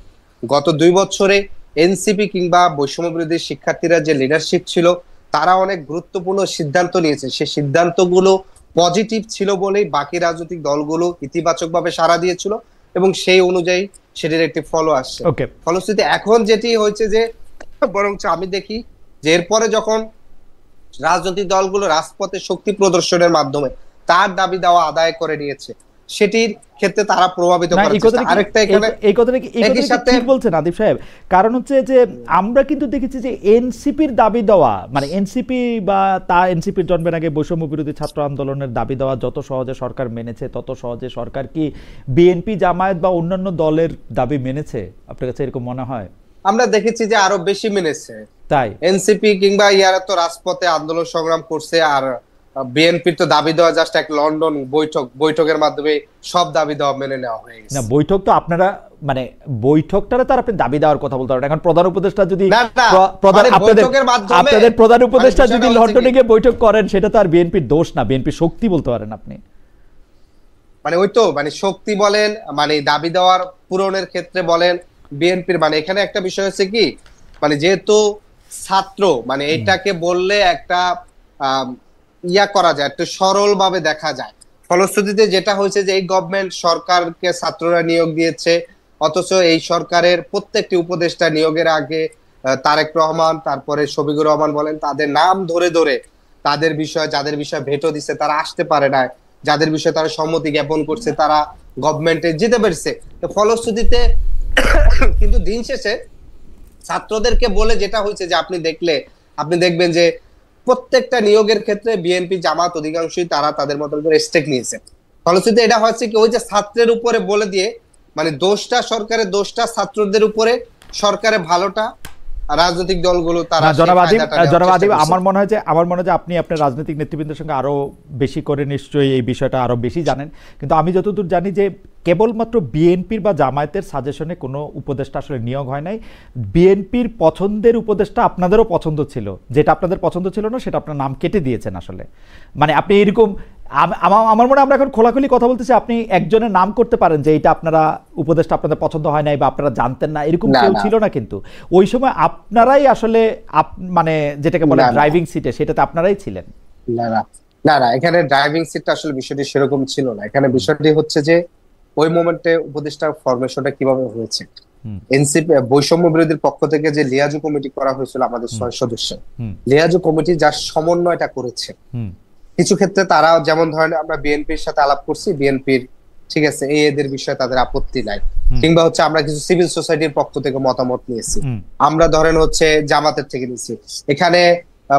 গত 2 বছরে এনসিপি কিংবা বৈষম্য বিরোধী শিক্ষার্থীরা যে লিডারশিপ ছিল, তারা অনেক গুরুত্বপূর্ণ সিদ্ধান্ত নিয়েছে। সেই সিদ্ধান্তগুলো পজিটিভ ছিল বলেই বাকি রাজনৈতিক দলগুলো ইতিবাচক ভাবে সাড়া দিয়েছিল এবং সেই অনুযায়ী সেটির একটি ফলো আসছে। ফলশ্রুতিতে এখন যেটি হয়েছে যে বরঞ্চ আমি দেখি যে এরপরে যখন রাজনৈতিক দলগুলো রাজপথে শক্তি প্রদর্শনের মাধ্যমে তার দাবি দেওয়া আদায় করে নিয়েছে, সেটির ক্ষেত্রে তারা প্রভাবিত করেছে। আরেকটা এখানে এই কথাটা ঠিক বলছেন আদিব সাহেব, কারণ হচ্ছে যে আমরা কিন্তু দেখেছি যে এনসিপির দাবি দেওয়া, মানে এনসিপি বা তা এনসিপির জন্মের আগে বৈষম্য বিরোধী ছাত্র আন্দোলনের দাবি দেওয়া যত সহজে সরকার মেনেছে, তত সহজে সরকার কি বিএনপি, জামায়াত বা অন্যান্য দলের দাবি মেনেছে? আপনার কাছে এরকম মনে হয়? আমরা দেখেছি যে আরো বেশি মেনেছে। তাই এনসিপি কিংবা ইয়ারা তো রাজপথে আন্দোলন সংগ্রাম করছে, আর বিএনপির তো দাবি দেওয়া জাস্ট এক লন্ডন বৈঠকের মাধ্যমে সব দাবি দেওয়া মেনে নেওয়া হয়ে গেছে। না, বৈঠক তো আপনারা মানে বৈঠকটারে তার আপনি দাবি দেওয়ার কথা বলতে পারেন। এখন প্রধান উপদেষ্টা যদি আপনাদের প্রধান উপদেষ্টা যদি লন্ডনে গিয়ে বৈঠক করেন, সেটা তো আর বিএনপির দোষ না, বিএনপি শক্তি বলতে পারেন আপনি। মানে ওই তো মানে শক্তি বলেন, মানে দাবি দেওয়ার পূরণের ক্ষেত্রে বলেন বিএনপির, মানে এখানে একটা বিষয় হচ্ছে কি, মানে যেহেতু ছাত্র, মানে এটাকে বললে একটা ইয়া করা যায়, একটু সরল ভাবে দেখা যায়। ফলশ্রুতিতে যেটা হয়েছে যে এই গভর্নমেন্ট সরকারকে ছাত্ররা নিয়োগ দিয়েছে, অথচ এই সরকারের প্রত্যেকটি উপদেষ্টা নিয়োগের আগে তারেক রহমান, তারপরে শফিকুর রহমান বলেন, তাদের নাম ধরে ধরে তাদের বিষয়, যাদের বিষয় ভেটো দিচ্ছে তারা আসতে পারে না, যাদের বিষয়ে তারা সম্মতি জ্ঞাপন করছে তারা গভর্নমেন্টে যেতে পেরেছে। তো ফলশ্রুতিতে কিন্তু দিন শেষে ছাত্রদেরকে বলে যেটা হয়েছে যে আপনি দেখবেন যে প্রত্যেকটা নিয়োগের ক্ষেত্রে বিএনপি, জামাত অধিকাংশই তারা তাদের মতন করে স্টেক নিয়েছে। ফলশ্রুতিতে এটা হচ্ছে কি, ওই যে ছাত্রের উপরে বলে দিয়ে, মানে দোষটা সরকারের, দোষটা ছাত্রদের উপরে, সরকারের ভালোটা রাজনৈতিক দলগুলো তারা। জনাবাদিব আমার মনে হয় যে আপনি আপনার রাজনৈতিক নেতৃবৃন্দের সঙ্গে আরো বেশি করে নিশ্চয়ই এই বিষয়টা আরো বেশি জানেন, কিন্তু আমি যতদূর জানি যে কেবলমাত্র বিএনপির বা জামায়াতের সাজেশনে কোনো উপদেষ্টা আসলে নিয়োগ হয় নাই। বিএনপির পছন্দের উপদেষ্টা আপনাদেরও পছন্দ ছিল, যেটা আপনাদের পছন্দ ছিল না সেটা আপনার নাম কেটে দিয়েছেন আসলে। মানে আপনি এরকম আমার মনে হয় আমরা এখন খোলাখুলি কথা বলতেছি, আপনি একজনের নাম করতে পারেন যে এটা আপনারা উপদেশটা আপনাদের পছন্দ হয় নাই বা আপনারা জানতেন না, এরকম না, কেউ না। ছিল না। কিন্তু ওই সময় আপনারাই আসলে মানে যেটাকে বলে না, না। ড্রাইভিং সিটে, সেটাতে আপনারাই ছিলেন। না না না না, এখানে ড্রাইভিং সিটটা আসলে বিষয়টি সেরকম ছিল না। এখানে বিষয়টি হচ্ছে যে ওই মোমেন্টে উপদেষ্টা ফরমেশনটা কিভাবে হয়েছে। হুম, এনসিপি বৈষম্য বিরোধীর পক্ষ থেকে যে লিয়াজু কমিটি করা হয়েছিল আমাদের 6 সদস্য, হুম, লিয়াজু কমিটি যার সমন্বয়টা করেছে, হুম, কিছু ক্ষেত্রে তারা যেমন ধরেন আমরা বিএনপির সাথে আলাপ করছি, বিএনপির ঠিক আছে এদের বিষয়ে তাদের আপত্তি নাই, হুম, কিংবা হচ্ছে আমরা কিছু সিভিল সোসাইটির পক্ষ থেকে মতামত নিয়েছি, হুম, আমরা ধরেন হচ্ছে জামাতের থেকে নিয়েছি। এখানে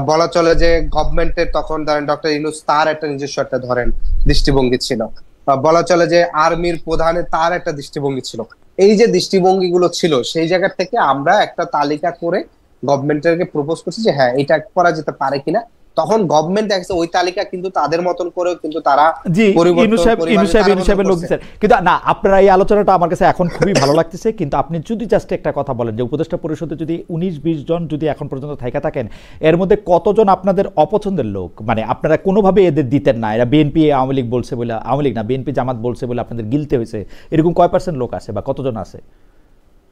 বলা চলে যে গভর্নমেন্টের তখন ধরেন ডক্টর ইউনূস তার একটা নিজস্ব একটা ধরেন দৃষ্টিভঙ্গি ছিল, বলা চলে যে আর্মির প্রধানের তার একটা দৃষ্টিভঙ্গি ছিল। এই যে দৃষ্টিভঙ্গিগুলো ছিল সেই জায়গা থেকে আমরা একটা তালিকা করে গভর্নমেন্টকে প্রপোজ করছি যে হ্যাঁ এটা করা যেতে পারে কিনা। তখন গভর্নমেন্ট দেখছে ওই তালিকা কিন্তু তাদের মতন করেও কিন্তু তারা জি, পরিবর্তন ইনু সাহেব লোক দিচ্ছেন। কিন্তু না, আপনারা এই আলোচনাটা আমার কাছে এখন খুবই ভালো লাগতেছে। কিন্তু আপনি যদি জাস্ট একটা কথা বলেন যে উপদেষ্টা পরিষদে যদি 19-20 জন যদি এখন পর্যন্ত থাকা থাকেন, এর মধ্যে কতজন আপনাদের অপছন্দের লোক, মানে আপনারা কোনোভাবে এদের দিতেন না, এরা বিএনপি আওয়ামী লীগ বলছে বলে, আওয়ামী লীগ না বিএনপি জামাত বলছে বলে আপনাদের গিলতে হয়েছে, এরকম কয় পার্সেন্ট লোক আছে বা কতজন আছে?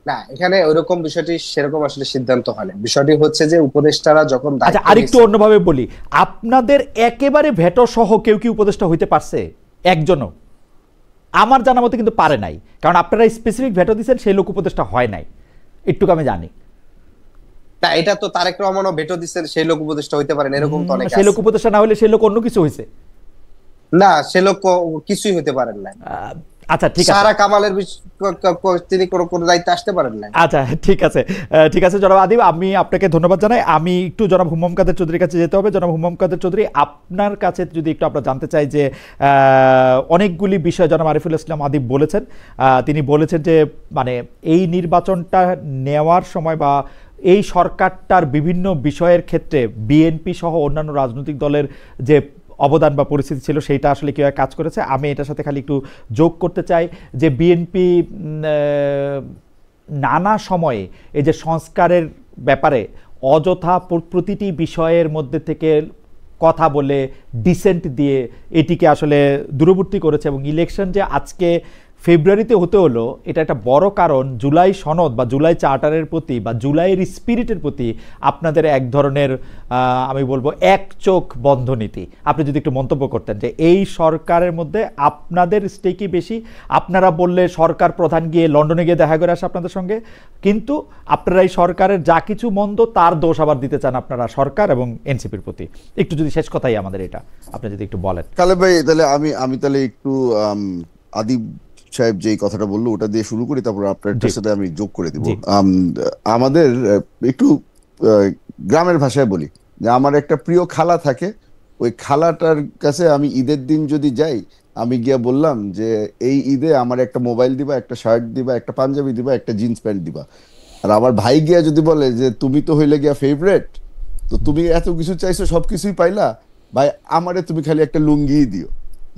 না, এখানে ওইরকম বিষয়টি সেরকম আসলে সিদ্ধান্ত হয় না। বিষয়টি হচ্ছে যে উপদেষ্টারা যখন আচ্ছা, দায়িত্ব আরেকটু নিয়েছে- অন্যভাবে বলি, আপনাদের একেবারে ভেটো সহ কেউ কি উপদেষ্টা হইতে পারছে? একজনও আমার জানা মতে কিন্তু পারে নাই, কারণ আপনারা স্পেসিফিক ভেটো দিচ্ছেন, সেই লোক উপদেষ্টা হয় নাই, একটুকু আমি জানি। না, এটা তো তারেক রহমানও ভেটো দিচ্ছেন, সেই লোক উপদেষ্টা হইতে পারেন এরকম তো অনেক সেই লোক আছে। উপদেষ্টা না হলে সেই লোক অন্য কিছু হয়েছে। না, সে লোক কিছুই হইতে পারেন না। আচ্ছা ঠিক আছে, সারা কামালের তিনি কোনো দায়িত্বে আসতে পারেন না। আচ্ছা ঠিক আছে, ঠিক আছে জনাব আদিব, আমি আপনাকে ধন্যবাদ জানাই। আমি একটু জনাব হুমাম কাদের চৌধুরীর কাছে যেতে হবে। জনাব হুমাম কাদের চৌধুরী, আপনার কাছে যদি একটু আমরা জানতে চাই যে অনেকগুলি বিষয় জনাব আরিফুল ইসলাম আদিব বলেছেন। তিনি বলেছেন যে মানে এই নির্বাচনটা নেওয়ার সময় বা এই সরকারটার বিভিন্ন বিষয়ের ক্ষেত্রে বিএনপি সহ অন্যান্য রাজনৈতিক দলের যে অবদান বা পরিস্থিতি ছিল সেইটা আসলে কীভাবে কাজ করেছে। আমি এটার সাথে খালি একটু যোগ করতে চাই যে বিএনপি নানা সময়ে এই যে সংস্কারের ব্যাপারে অযথা প্রতিটি বিষয়ের মধ্যে থেকে কথা বলে ডিসেন্ট দিয়ে এটিকে আসলে দূরবর্তী করেছে, এবং ইলেকশন যে আজকে ফেব্রুয়ারিতে হতে হলো, এটা একটা বড় কারণ জুলাই সনদ বা জুলাই চার্টারের প্রতি বা জুলাইয়ের স্পিরিটের প্রতি আপনাদের এক ধরনের আমি বলবো এক চোখ বন্ধ নীতি। আপনি যদি একটু মন্তব্য করতেন যে এই সরকারের মধ্যে আপনাদের স্টেকই বেশি। আপনারা বললে সরকার প্রধান গিয়ে লন্ডনে গিয়ে দেখা করে আসে আপনাদের সঙ্গে, কিন্তু আপনারা এই সরকারের যা কিছু মন্দ তার দোষ আবার দিতে চান আপনারা সরকার এবং এনসিপির প্রতি। একটু যদি শেষ কথাই আমাদের এটা আপনি যদি একটু বলেন। খালেদ ভাই, তাহলে আমি তাহলে একটু আদিব সাহেব যে কথাটা বললো ওটা দিয়ে শুরু করি, তারপর আপনার সাথে আমি যোগ করে দিব। আমাদের একটু গ্রামের ভাষায় বলি যে আমার একটা প্রিয় খালা থাকে, ওই খালাটার কাছে আমি ঈদের দিন যদি যাই, আমি গিয়া বললাম যে এই ঈদে আমার একটা মোবাইল দিবা, একটা শার্ট দিবা, একটা পাঞ্জাবি দিবা, একটা জিন্স প্যান্ট দিবা। আর আমার ভাই গিয়া যদি বলে যে তুমি তো হইলে গিয়া ফেভারেট, তো তুমি এত কিছু চাইছো, সবকিছুই পাইলা, ভাই আমারে তুমি খালি একটা লুঙ্গি দিও।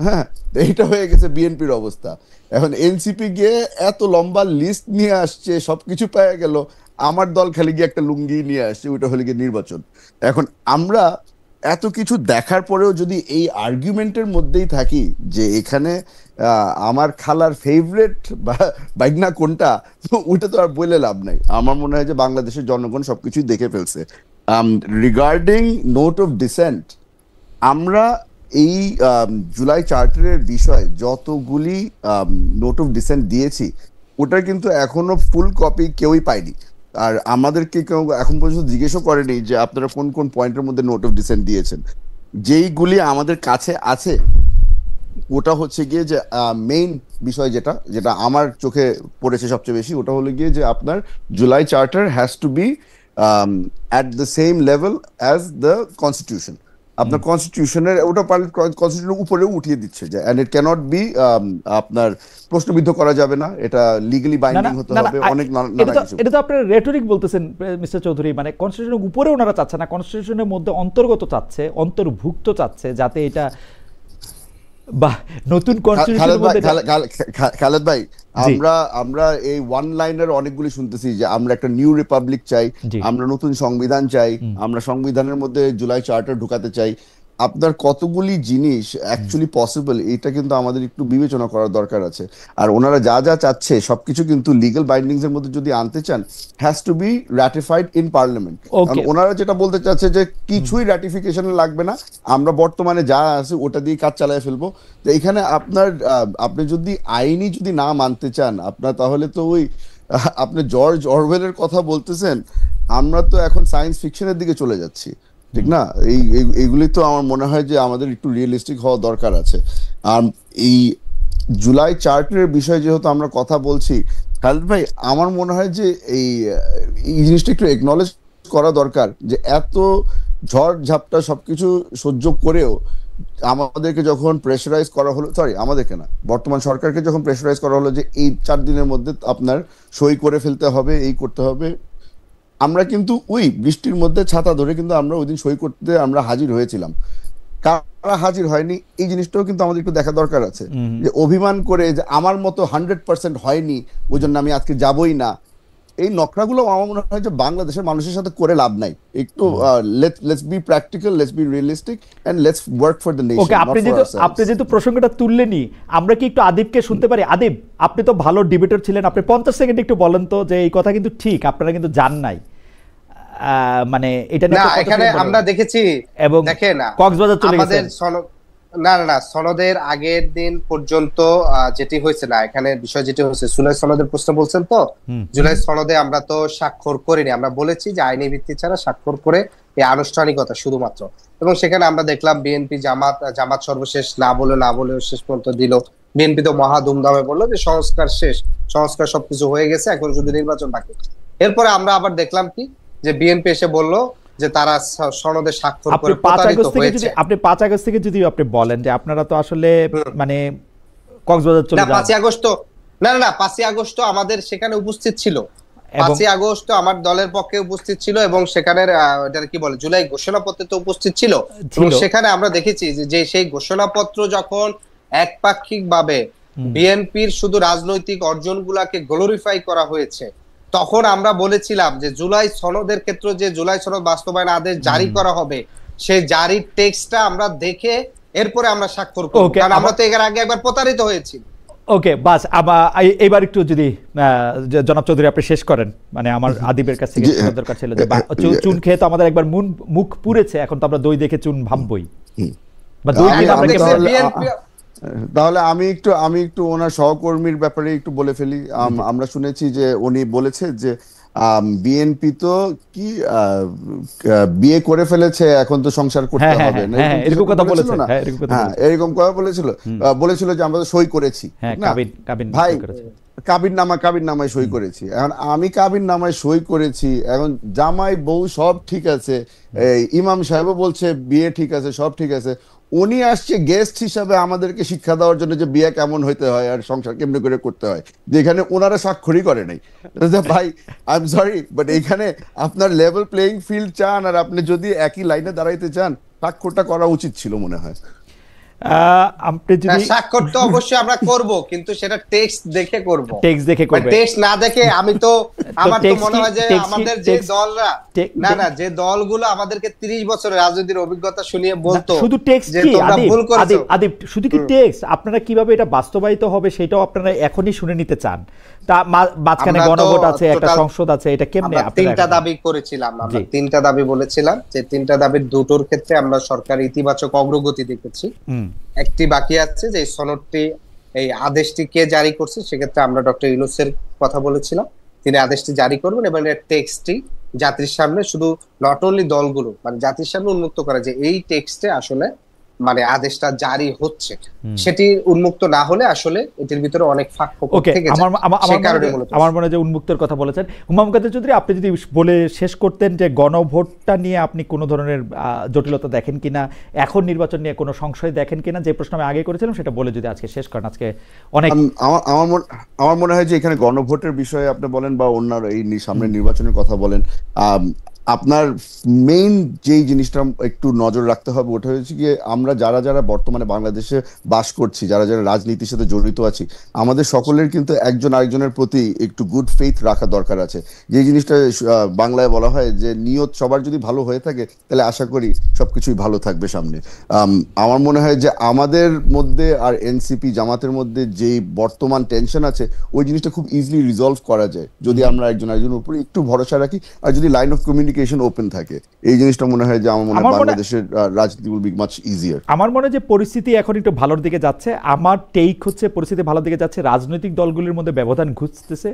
হ্যাঁ, এইটা হয়ে গেছে বিএনপির অবস্থা। এখন এনসিপি গিয়ে এত লম্বা লিস্ট নিয়ে আসছে, সবকিছু পাওয়া গেল, আমার দল খালি গিয়ে একটা লুঙ্গি নিয়ে আসছে, ওইটা হলে গিয়ে নির্বাচন। এখন আমরা এত কিছু দেখার পরেও যদি এই আর্গুমেন্টের মধ্যেই থাকি যে এখানে আমার খালার ফেভারিট বা বাইকনা কোনটা, তো ওইটা তো আর বলে লাভ নাই। আমার মনে হয় যে বাংলাদেশের জনগণ সবকিছুই দেখে ফেলছে। রিগার্ডিং নোট অফ ডিসেন্ট, আমরা এই জুলাই চার্টারের বিষয় যতগুলি নোট অফ ডিসেন্ট দিয়েছি, ওটার কিন্তু এখনো ফুল কপি কেউই পায়নি। আর আমাদেরকে কেউ এখন পর্যন্ত জিজ্ঞেসও করেনি যে আপনারা কোন কোন পয়েন্টের মধ্যে নোট অফ ডিসেন্ট দিয়েছেন। যেইগুলি আমাদের কাছে আছে ওটা হচ্ছে গিয়ে যে মেইন বিষয় যেটা যেটা আমার চোখে পড়েছে সবচেয়ে বেশি, ওটা হলো গিয়ে যে আপনার July charter has to be at the same level as the constitution. আপনার কনস্টিটিউশনের ওটা কনস্টিটিউশনের উপরে উঠিয়ে দিচ্ছে যে এন্ড ইট ক্যানট বি আপনার প্রশ্নবিদ্ধ করা যাবে না, এটা লিগালি বাইন্ডিং হতে হবে, অনেক নানা কিছু। এটা তো আপনারা রেটরিক বলতেছেন মিস্টার চৌধুরী, মানে কনস্টিটিউশনের উপরে ওনারা চাচ্ছে না, কনস্টিটিউশনের মধ্যে অন্তর্গত চাচ্ছে, অন্তর্ভুক্ত চাচ্ছে, যাতে এটা বা নতুন কনস্টিটিউশনের মধ্যে। খালেদ ভাই, আমরা এই ওয়ান লাইনের অনেকগুলি শুনতেছি যে আমরা একটা নিউ রিপাবলিক চাই, আমরা নতুন সংবিধান চাই, আমরা সংবিধানের মধ্যে জুলাই চার্টার ঢুকাতে চাই। আপনার কতগুলি জিনিস অ্যাকচুয়ালি পসিবল এটা কিন্তু আমাদের একটু বিবেচনা করার দরকার আছে। আর ওনারা যা যা চাচ্ছে সবকিছু কিন্তু লিগ্যাল বাইন্ডিংস এর মধ্যে যদি আনতে চান, has to be ratified in parliament. কারণ ওনারা যেটা বলতে চাচ্ছে যে কিছুই রাটিফিকেশন লাগবে না, আমরা বর্তমানে যা আছে ওটা দিয়ে কাজ চালিয়ে ফেলবো। তো এখানে আপনি যদি আইনি যদি না মানতে চান আপনার, তাহলে তো ওই আপনি জর্জ অরওয়েলের কথা বলতেছেন, আমরা তো এখন সায়েন্স ফিকশনের দিকে চলে যাচ্ছি, ঠিক না? এইগুলি তো আমার মনে হয় যে আমাদের একটু রিয়েলিস্টিক হওয়া দরকার আছে। আর এই জুলাই চার্টারের বিষয়ে যেহেতু আমরা কথা বলছি, খালিদ ভাই আমার মনে হয় যে এই জিনিসটা একটু একনলেজ করা দরকার যে এত ঝড় ঝাপটা সবকিছু সহ্য করেও আমাদেরকে যখন প্রেশারাইজ করা হলো, আমাদেরকে না, বর্তমান সরকারকে যখন প্রেশারাইজ করা হলো যে এই 4 দিনের মধ্যে আপনার সই করে ফেলতে হবে, এই করতে হবে, আমরা কিন্তু ওই বৃষ্টির মধ্যে ছাতা ধরে কিন্তু আমরা ওই দিন সই করতে আমরা হাজির হয়েছিলাম। কারা হাজির হয়নি এই জিনিসটাও কিন্তু আমাদের একটু দেখা দরকার আছে, যে অভিমান করে যে আমার মতো 100% হয়নি ওই জন্য আমি আজকে যাবই না, এই নকরাগুলো আমার মনে হয় যে বাংলাদেশের মানুষের সাথে করে লাভ নাই। একটু let's be practical, let's be realistic and let's work for the nation. Okay, আপনি যেহেতু প্রসঙ্গটা তুললেনি, আমরা কি একটু আদিবকে শুনতে পারি? আদিব, আপনি তো ভালো ডিবেটর ছিলেন, আপনি 50 সেকেন্ড একটু বলেন তো যে এই কথা কিন্তু ঠিক, আপনারা কিন্তু জান নাই, মানে এটা না এখানে আমরা দেখেছি এবং দেখেন কক্সবাজার চলে গেছে। না সনদের আগের দিন পর্যন্ত যেটি হয়েছে না, এখানে বিষয় যেটি হয়েছে জুলাই সনদের প্রশ্ন বলছেন তো, জুলাই সনদে আমরা তো স্বাক্ষর করিনি, আমরা বলেছি যে আইনি ভিত্তি ছাড়া স্বাক্ষর করে এই আনুষ্ঠানিকতা শুধুমাত্র। এবং সেখানে আমরা দেখলাম বিএনপি জামাত সর্বশেষ না বলে শেষ পর্যন্ত দিল। বিএনপি তো মহা ধুমধামে বললো যে সংস্কার শেষ, সংস্কার সবকিছু হয়ে গেছে, এখন শুধু নির্বাচন বাকি। এরপরে আমরা আবার দেখলাম কি যে বিএনপি এসে বললো যে তারা সনদে স্বাক্ষর করে প্রতারিত হয়েছে। আপনি 5 আগস্ট থেকে যদি আপনি বলেন যে আপনারা তো আসলে মানে কক্সবাজার চলে যান। 5 আগস্ট না 5 আগস্ট আমাদের সেখানে উপস্থিত ছিল, 5 আগস্ট আমার দলের পক্ষে উপস্থিত ছিল এবং সেখানের এটা কি বলে জুলাই ঘোষণাপত্রে তো উপস্থিত ছিল। এবং সেখানে আমরা দেখেছি যে সেই ঘোষণাপত্র যখন একপাক্ষিকভাবে বিএনপির শুধু রাজনৈতিক অর্জনগুলাকে গ্লোরিফাই করা হয়েছে, তখন আমরা বলেছিলাম যে জুলাই সনদের ক্ষেত্রে যে জুলাই সনদ বাস্তবায়ন আদেশ জারি করা হবে, সেই জারির টেক্সটটা আমরা দেখে এরপরে আমরা স্বাক্ষর করব, কারণ আমরা তো এর আগে একবার প্রতারিত হয়েছি। ওকে, বাস এবার একটু যদি জনাব চৌধুরী আপনি শেষ করেন, মানে আমার আদিবের কাছ থেকে দরকার ছিল যে চুন খেয়ে তো আমাদের একবার মুখ পুড়েছে, এখন তো আমরা দই দেখে চুন ভাববই, বা দই কিনা আমরা তাহলে আমি একটু ওনার সহকর্মীর ব্যাপারে একটু বলে ফেলি। আমরা শুনেছি যে উনি বলেছে যে বিএনপি তো কি বিয়ে করে ফেলেছে, এখন তো সংসার করতে হবে না, এরকম কথা বলেছিল না? এরকম কথা বলেছিল যে আমরা সই করেছি, ভাই কাবিন নামায় সই করেছি। এখন আমি কাবিন নামায় সই করেছি, এখন জামাই বউ সব ঠিক আছে, ইমাম সাহেবও বলছে বিয়ে ঠিক আছে, সব ঠিক আছে, উনি আসছে গেস্ট হিসাবে আমাদেরকে শিক্ষা দেওয়ার জন্য যে বিয়ে কেমন হইতে হয় আর সংসার কেমনে করে করতে হয়, যেখানে ওনারা স্বাক্ষরই করে নাই। ভাই আই এম সরি, বাট এইখানে আপনার লেভেল প্লেইং ফিল্ড চান আর আপনি যদি একই লাইনে দাঁড়াইতে চান, স্বাক্ষরটা করা উচিত ছিল মনে হয়। আপনি যদি স্বাক্ষর তো অবশ্যই আমরা করব, কিন্তু সেটা টেক্সট দেখে করব, টেক্সট না দেখে। আমার তো মনে হয় যে আমাদের যে দলরা যে দলগুলো আমাদেরকে 30 বছরের রাজনীতির অভিজ্ঞতা শুনিয়ে বলতো শুধু টেক্সট কি আদিব, শুধু কি টেক্সট, আপনারা কিভাবে এটা বাস্তবায়িত হবে সেটাও আপনারা এখনই শুনে নিতে চান? তা মাঝখানে গণভোট আছে, একটা সংসদ আছে, এটা কেমনে? আমরা 3টা দাবি করেছিলাম, আমরা 3টা দাবি বলেছিলাম, যে 3টা দাবির 2টোর ক্ষেত্রে আমরা সরকার ইতিবাচক অগ্রগতি দেখেছি। একটি বাকি আছে যে সনদটি, এই আদেশটি কে জারি করছে, সেক্ষেত্রে আমরা ডক্টর ইউনূসের কথা বলেছিলাম, তিনি আদেশটি জারি করবেন এবং এর টেক্সটটি জাতির সামনে, শুধু নট অনলি দলগুলো, মানে জাতির সামনে উন্মুক্ত করা যে এই টেক্সটে আসলে মানে আদেশটা জারি হচ্ছে, সেটি উন্মুক্ত না হলে আসলে এটির ভিতরে অনেক ফাঁক থেকে যায়। আমার মনে হয় যে উন্মুক্তের কথা বলেছেন। হুমায়ুন কাদের চৌধুরী, আপনি যদি বলে শেষ করতেন যে গণভোটটা নিয়ে আপনি কোনো ধরনের জটিলতা দেখেন কিনা, এখন নির্বাচন নিয়ে কোনো সংশয় দেখেন কিনা, যে প্রশ্ন আমি আগে করেছিলাম সেটা বলে যদি আজকে শেষ করেন। আজকে অনেক আমার মনে হয় যে এখানে গণভোটের বিষয়ে আপনি বলেন বা অন্য এই সামনে নির্বাচনের কথা বলেন, আপনার মেইন যেই জিনিসটা একটু নজর রাখতে হবে ওটা হচ্ছে গিয়ে আমরা যারা যারা বর্তমানে বাংলাদেশে বাস করছি, যারা যারা রাজনীতির সাথে জড়িত আছি, আমাদের সকলের কিন্তু একজন আরেকজনের প্রতি একটু গুড ফেইথ রাখা দরকার আছে। যে জিনিসটা বাংলায় বলা হয় যে নিয়ত সবার যদি ভালো হয়ে থাকে তাহলে আশা করি সবকিছুই ভালো থাকবে সামনে। আমার মনে হয় যে আমাদের মধ্যে আর এনসিপি জামাতের মধ্যে যেই বর্তমান টেনশন আছে ওই জিনিসটা খুব ইজিলি রিজলভ করা যায় যদি আমরা একজন আরেকজনের উপরে একটু ভরসা রাখি আর যদি লাইন অফ কমিউনিকেশন ওপেন থাকে। এই জিনিসটা মনে হয় যে আমার মনে হয় বাংলাদেশের রাজনীতি উইল বি মাচ ইজিয়ার। আমার মনে হয় যে পরিস্থিতি এখন একটু ভালোর দিকে যাচ্ছে। আমার টেক হচ্ছে পরিস্থিতি ভালোর দিকে যাচ্ছে, রাজনৈতিক দলগুলির মধ্যে ব্যবধান ঘুচতেছে।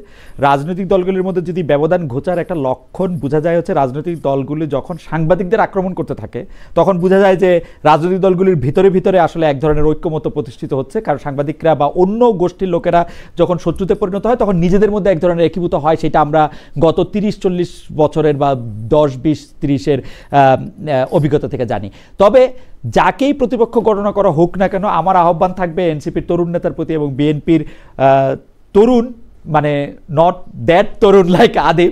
রাজনৈতিক দলগুলির মধ্যে যদি ব্যবধান ঘোচার একটা লক্ষণ বোঝা যায় হচ্ছে রাজনৈতিক দলগুলি যখন সাংবাদিকদের আক্রমণ করতে থাকে তখন বোঝা যায় যে রাজনৈতিক দলগুলির ভিতরে ভিতরে আসলে এক ধরনের ঐক্যমত্য প্রতিষ্ঠিত হচ্ছে। কারণ সাংবাদিকরা বা অন্য গোষ্ঠীর লোকেরা যখন শত্রুতে পরিণত হয় তখন নিজেদের মধ্যে এক ধরনের একীভূত হয়। সেটা আমরা গত 30-40 বছরের বা 10-20-30-এর অভিজ্ঞতা থেকে জানি। তবে যাকেই প্রতিপক্ষ গণনা করা হোক না কেন, আমার আহ্বান থাকবে এনসিপির তরুণ নেতার প্রতি এবং বিএনপির তরুণ, মানে not that Tarun like Adib.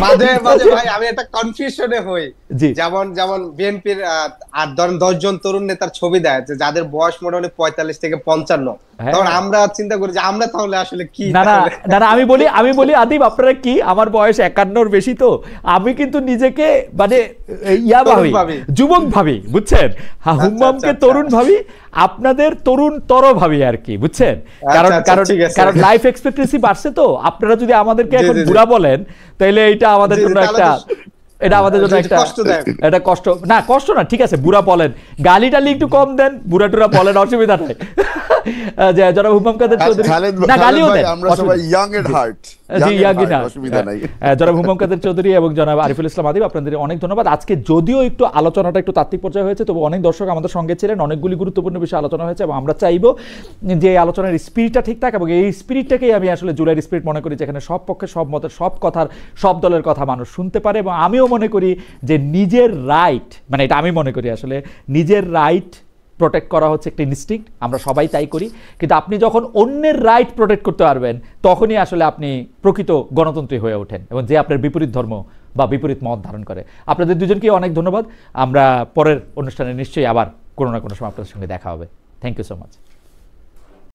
মাঝে মাঝে ভাই আমি একটা কনফিউশনে হই, যেমন যেমন বিএনপির আর ধরেন 10 জন তরুণ নেতার ছবি দেয় যে যাদের বয়স মোটামুটি 45 থেকে 55, তখন আমরা চিন্তা করি যে আমরা তাহলে আসলে কি। না না না না, আমি বলি আদিব আপনারা কি, আমার বয়স 51-র বেশি, তো আমি কিন্তু নিজেকে মানে ইয়া ভাবি, যুবক ভাবি, বুঝছেন? হুম্মামকে তরুণ ভাবি, আপনাদের তরুণ তর ভাবি আর কি, বুঝছেন? কারণ লাইফ এক্সপেক্টেন্সি বাড়ছে, তো আপনারা যদি আমাদেরকে এখন বুড়া বলেন তাহলে এটা আমাদের জন্য একটা এটা কষ্ট না, কষ্ট না, ঠিক আছে, বুড়া বলেন, গালি টালি একটু কম দেন, বুড়া টুরা বলেন, অসুবিধা নাই। জনাব হুম্মাম কাদের চৌধুরী, না গালিও দেন, আমরা সবাই ইয়াং এট হার্ট, জনাব হুম্মাম কাদের চৌধুরী এবং জনাব আরিফুল ইসলাম আদিব, আপনাদের অনেক ধন্যবাদ। আজকে যদিও একটু আলোচনাটা একটু তাত্ত্বিক পর্যায়ে হয়েছে, তবে অনেক দর্শক আমাদের সঙ্গে ছিলেন, অনেকগুলি গুরুত্বপূর্ণ বিষয়ে আলোচনা হয়েছে এবং আমরা চাইবো যে আলোচনার স্পিরিটটা ঠিক থাকে এবং এই স্পিরিটটাকেই আমি আসলে জুলাইয়ের স্পিরিট মনে করি, যেখানে সব পক্ষে সব মতের সব কথার সব দলের কথা মানুষ শুনতে পারে। এবং আমিও মনে করি যে নিজের রাইট, মানে এটা আমি মনে করি আসলে নিজের রাইট প্রোটেক্ট করা হচ্ছে একটা ইনস্টিংক্ট, আমরা সবাই তাই করি, কিন্তু আপনি যখন অন্যের রাইট প্রোটেক্ট করতে পারবেন তখনই আসলে আপনি প্রকৃত গণতন্ত্রী হয়ে ওঠেন এবং যে আপনার বিপরীত ধর্ম বা বিপরীত মত ধারণ করে। আপনাদের দুজনকে অনেক ধন্যবাদ। আমরা পরের অনুষ্ঠানে নিশ্চয়ই আবার কোনো না কোনো সময় আপনাদের সঙ্গে দেখা হবে। Thank you so much.